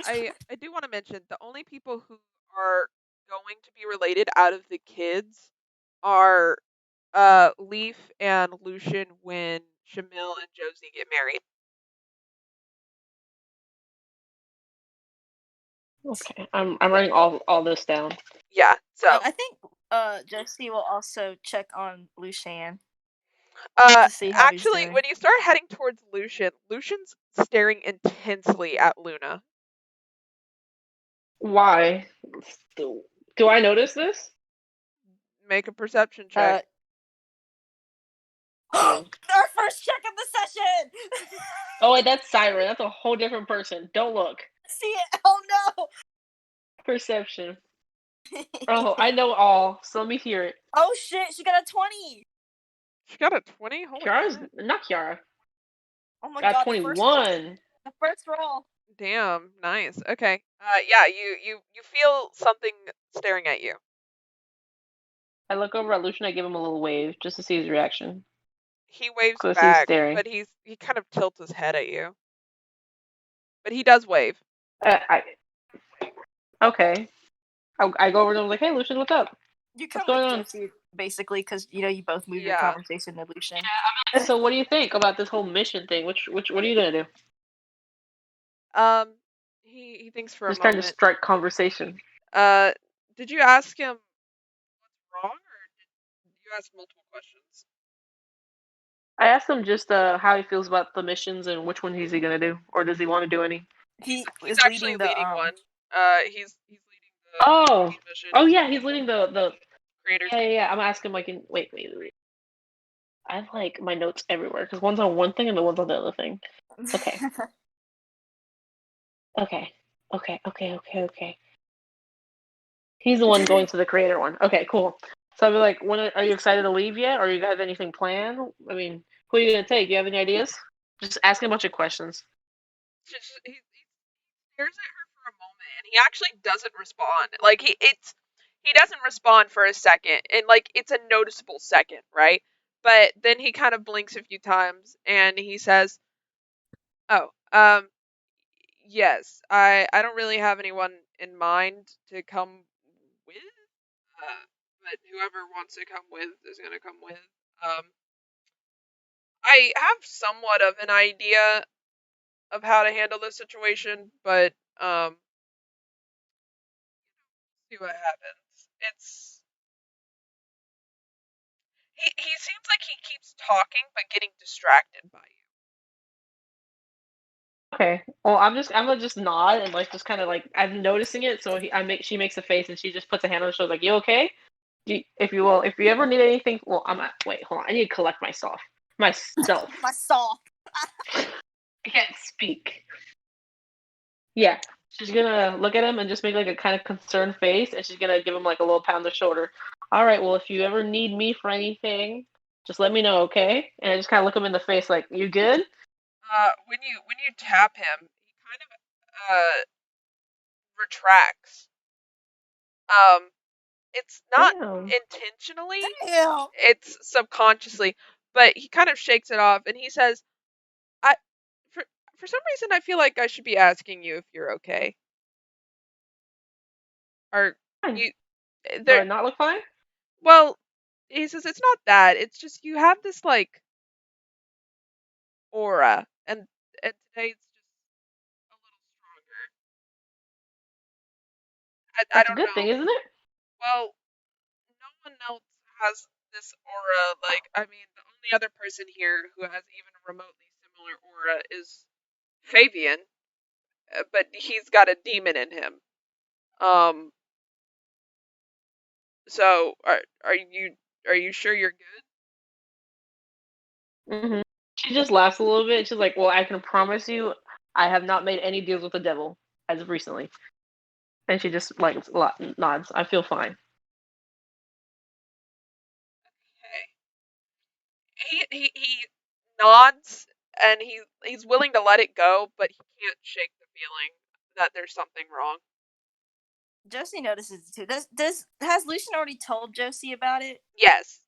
I do want to mention, the only people who are going to be related out of the kids are Leaf and Lucian when Shamil and Josie get married. Okay, I'm writing all this down. Yeah, so I think Josie will also check on Lucian. To see how actually, when you start heading towards Lucian's staring intensely at Luna. Why? Do I notice this? Make a perception check. Our first check of the session! Oh wait, that's Siren. That's a whole different person. Don't look. See it? Oh no! Perception. Oh, I know all, so let me hear it. Oh shit, she got a 20! She got a 20? Holy Kiara's shit. not Kiara. Oh my Got god, 21. the first roll. Damn, nice. Okay. Yeah, you feel something staring at you. I look over at Lucian. I give him a little wave just to see his reaction. He waves So he's back, staring. but he kind of tilts his head at you. But he does wave. Okay. I go over to him like, hey, Lucian, what's up? You come What's going with on? Josie, basically, because you both move your Yeah. conversation to Lucian. So what do you think about this whole mission thing? What are you gonna do? He thinks for Just a trying to moment. strike conversation. Did you ask him what's wrong, or did you ask multiple questions? I asked him just how he feels about the missions and which one he's gonna do, or does he want to do any? He's actually leading one. He's leading the Oh, mission. oh yeah, he's leading the creators. Yeah. I'm asking like wait. I have like my notes everywhere because one's on one thing and the one's on the other thing. Okay. Okay. He's the one going to the creator one. Okay, cool. So I'll be like, when are you excited to leave yet? Or you guys have anything planned? I mean, who are you gonna take? Do you have any ideas? Just asking a bunch of questions. He stares at her for a moment, and he actually doesn't respond. Like he doesn't respond for a second, and like it's a noticeable second, right? But then he kind of blinks a few times, and he says, "Oh, yes, I don't really have anyone in mind to come with, but whoever wants to come with is gonna come with. I have somewhat of an idea of how to handle this situation, but see what happens. He seems like he keeps talking but getting distracted by you. Okay. Well, I'm gonna just nod and like just kind of like I'm noticing it. So she makes a face and she just puts a hand on her shoulder like, "You okay? If you ever need anything, well, wait, hold on. I need to collect myself. Myself. I can't speak. Yeah. She's gonna look at him and just make like a kind of concerned face, and she's gonna give him like a little pound on the shoulder. All right. Well, if you ever need me for anything, just let me know, okay? And I just kind of look him in the face like, "You good?" When you tap him, he kind of retracts. It's not intentionally. It's subconsciously, but he kind of shakes it off and he says, for some reason I feel like I should be asking you if you're okay. Are you Do I not look fine? Well, he says it's not that. It's just you have this like aura, and today it's just a little stronger. I That's a don't good know. thing, isn't it? Well, no one else has this aura. Like, I mean, the only other person here who has even a remotely similar aura is Fabian, but he's got a demon in him. So are you sure you're good? Mm-hmm. She just laughs a little bit. She's like, "Well, I can promise you, I have not made any deals with the devil as of recently." And she just like nods. I feel fine. Okay. He nods and he's willing to let it go, but he can't shake the feeling that there's something wrong. Josie notices it too. Has Lucian already told Josie about it? Yes.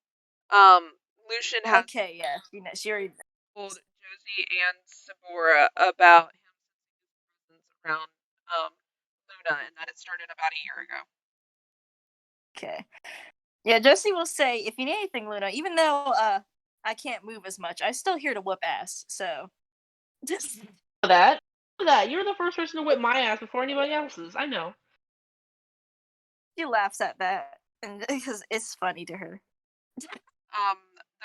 Lucian has. Okay, yeah. She already told Josie and Sabora about his presence around Luna, and that it started about a year ago. Okay. Yeah, Josie will say, if you need anything, Luna, even though I can't move as much, I'm still here to whoop ass. So just that you're the first person to whip my ass before anybody else's. I know. She laughs at that, and because it's funny to her. The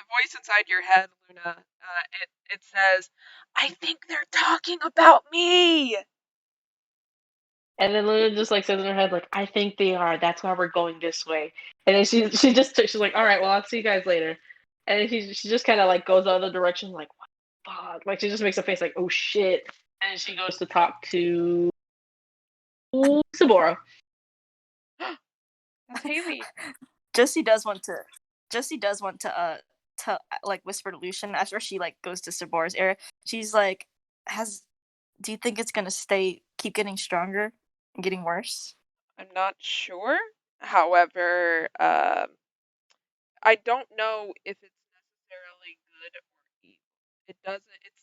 voice inside your head, Luna, it says, "I think they're talking about me." And then Luna just like says in her head, like, "I think they are. That's why we're going this way." And then she's like, "All right, well, I'll see you guys later." And then she just kind of like goes the other direction, like, "What the fuck?" Like she just makes a face like, "Oh shit!" And she goes to talk to Sabora. That's Haley. Josie does want to like whisper to Lucian after she like goes to Cerberus area. She's like, do you think it's gonna keep getting stronger and getting worse? I'm not sure. However, I don't know if it's necessarily good or evil. It's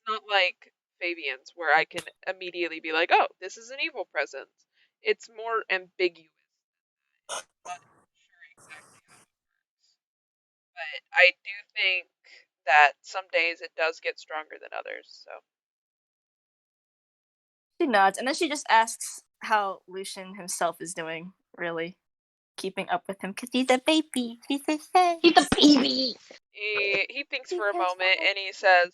not like Fabian's where I can immediately be like, oh, this is an evil presence. It's more ambiguous. I'm not sure exactly how it works. But I do think that some days it does get stronger than others, so. She nods, and then she just asks how Lucian himself is doing, really. Keeping up with him, because he's a baby. He's a baby. He's a baby! He thinks for a moment, and he says,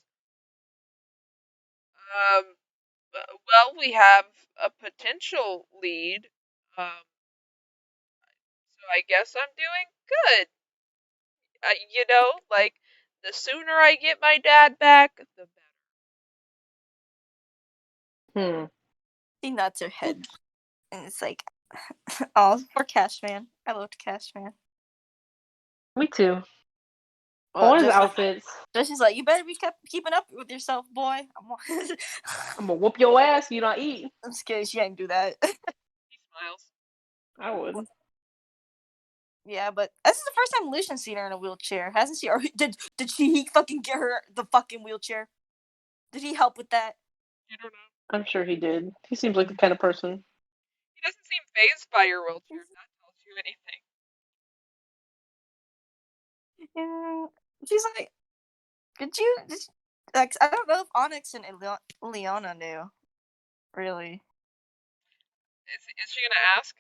well, we have a potential lead, so I guess I'm doing good. Like, the sooner I get my dad back, the better. She nods her head, and it's like, oh, poor Cashman. I loved Cashman. Me too. All his outfits. She's like, you better be keeping up with yourself, boy. I'm gonna whoop your ass. You not eat. I'm scared she ain't do that. He smiles. I would. Yeah, but this is the first time Lucian's seen her in a wheelchair, hasn't she? Or did he fucking get her the fucking wheelchair? Did he help with that? I don't know. I'm sure he did. He seems like the kind of person. He doesn't seem fazed by your wheelchair, if that tells you anything. Yeah. She's like, like, I don't know if Onyx and Leona knew. Really. Is she gonna ask?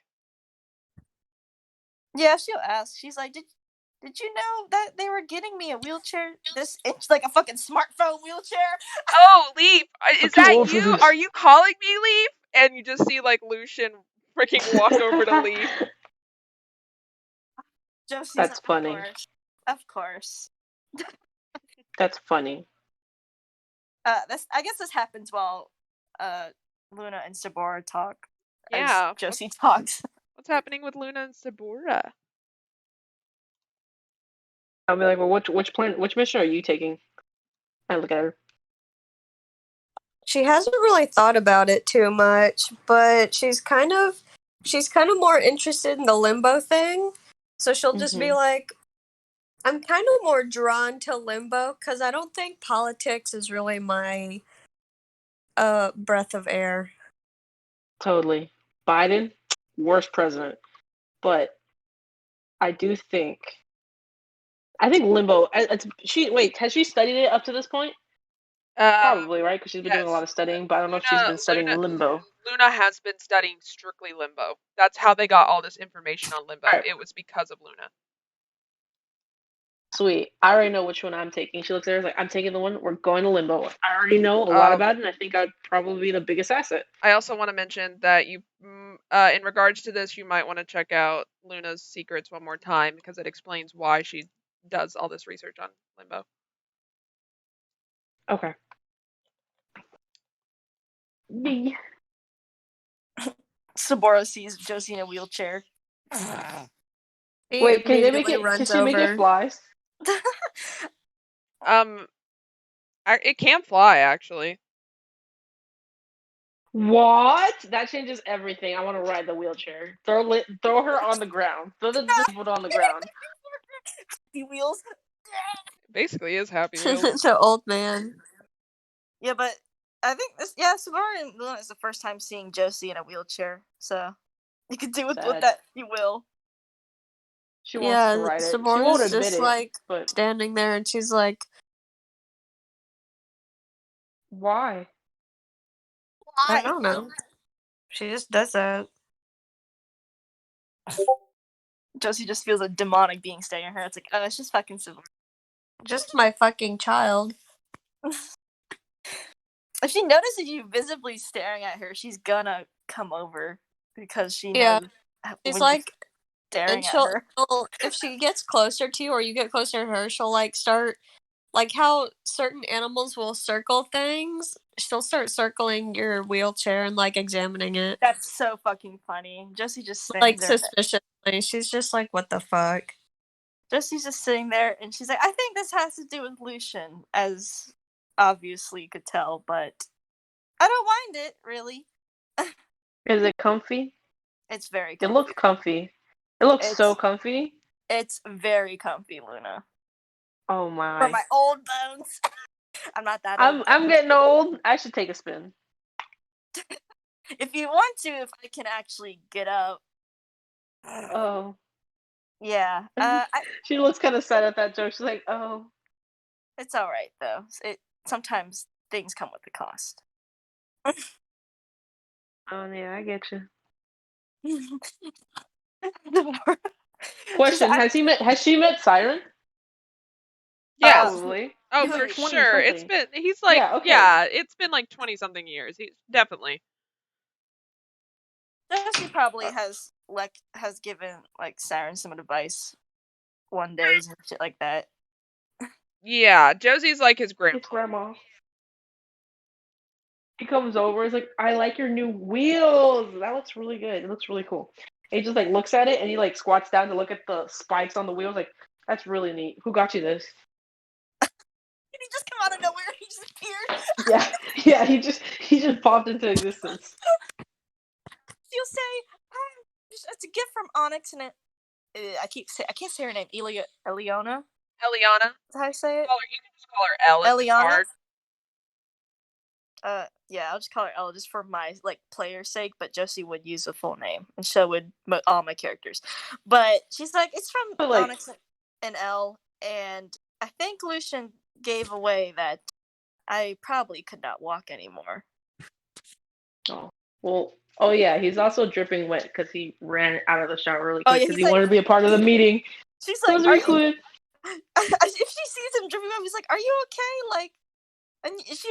Yeah, she'll ask. She's like, did you know that they were getting me a wheelchair this inch, like a fucking smartphone wheelchair? Oh, Leaf! Is that you? Are you calling me Leaf? And you just see, like, Lucian freaking walk over to Leaf. Josie's That's like, funny. Of course. That's funny. I guess this happens while Luna and Sabora talk. Yeah. As Josie talks. What's happening with Luna and Sabora? I'll be like, well, which mission are you taking? I look at her. She hasn't really thought about it too much, but she's kind of more interested in the limbo thing. So she'll just be like, I'm kind of more drawn to limbo because I don't think politics is really my breath of air. Totally. Biden, worst president. But I do think limbo. Has she studied it up to this point? Probably, right? Because she's been doing a lot of studying, but I don't know if she's been studying limbo. Luna has been studying strictly limbo. That's how they got all this information on limbo. Right. It was because of Luna. Sweet. I already know which one I'm taking. She looks at her like, I'm taking the one. We're going to limbo. I already know a lot about it, and I think I'd probably be the biggest asset. I also want to mention that you, in regards to this, you might want to check out Luna's Secrets one more time because it explains why she does all this research on limbo. Okay. Me. Sabora sees Josie in a wheelchair. Wait, can they make it? Can she make it flies? It can fly actually. What? That changes everything. I want to ride the wheelchair. Throw her on the ground. Throw the disabled on the ground. Happy Wheels. Basically, is Happy Wheels. It's an old man. Yeah, but I think Sabora and Luna is the first time seeing Josie in a wheelchair, so you can do with that you will. She wants to ride it. She won't admit just it, like but standing there, and she's like, "Why? I don't know." She just does that. Josie just feels a demonic being staring at her. It's like, oh, it's just fucking Sabora. Just my fucking child. If she notices you visibly staring at her, she's gonna come over because she knows. She's like staring at her. If she gets closer to you or you get closer to her, she'll like start, like how certain animals will circle things. She'll start circling your wheelchair and like examining it. That's so fucking funny. Josie just stands like there suspiciously. Honestly, she's just like, what the fuck? Josie's just sitting there, and she's like, I think this has to do with Lucian, as obviously you could tell, but I don't mind it, really. Is it comfy? It's very It comfy. looks comfy. It looks so comfy. It's very comfy, Luna. Oh my. For my old bones. I'm not that old. I'm getting old. I should take a spin. If you want to, if I can actually get up. Oh. Yeah. She looks kind of sad at that joke. She's like, oh. It's alright, though. Sometimes things come with a cost. Oh, yeah, I get you. Like, Question: Has she met Siren? Yes. Probably. Oh, He's for like 20 sure. something. He's like, Yeah, okay. it's been like 20 something years. He's definitely. Josie probably has given like Siren some advice one day and shit like that. Yeah, Josie's like his grandma. His grandma. He comes over. He's like, I like your new wheels. That looks really good. It looks really cool. And he just like looks at it and he like squats down to look at the spikes on the wheels. Like, that's really neat. Who got you this? Did he just come out of nowhere? He just appeared. Yeah. He just popped into existence. She'll say, "It's a gift from Onyx," and I can't say her name. Eliana. Eliana. Is that how I say it? You can just call her Elle. Eliana. Yeah, I'll just call her Elle just for my like player's sake. But Josie would use a full name, and so would all my characters. But she's like, it's from Onyx and Elle, and I think Lucian gave away that I probably could not walk anymore. Oh well. Oh yeah, he's also dripping wet because he ran out of the shower really quick because he wanted to be a part of the meeting. She's like, "Are you?" If she sees him dripping wet, he's like, "Are you okay?" Like, and she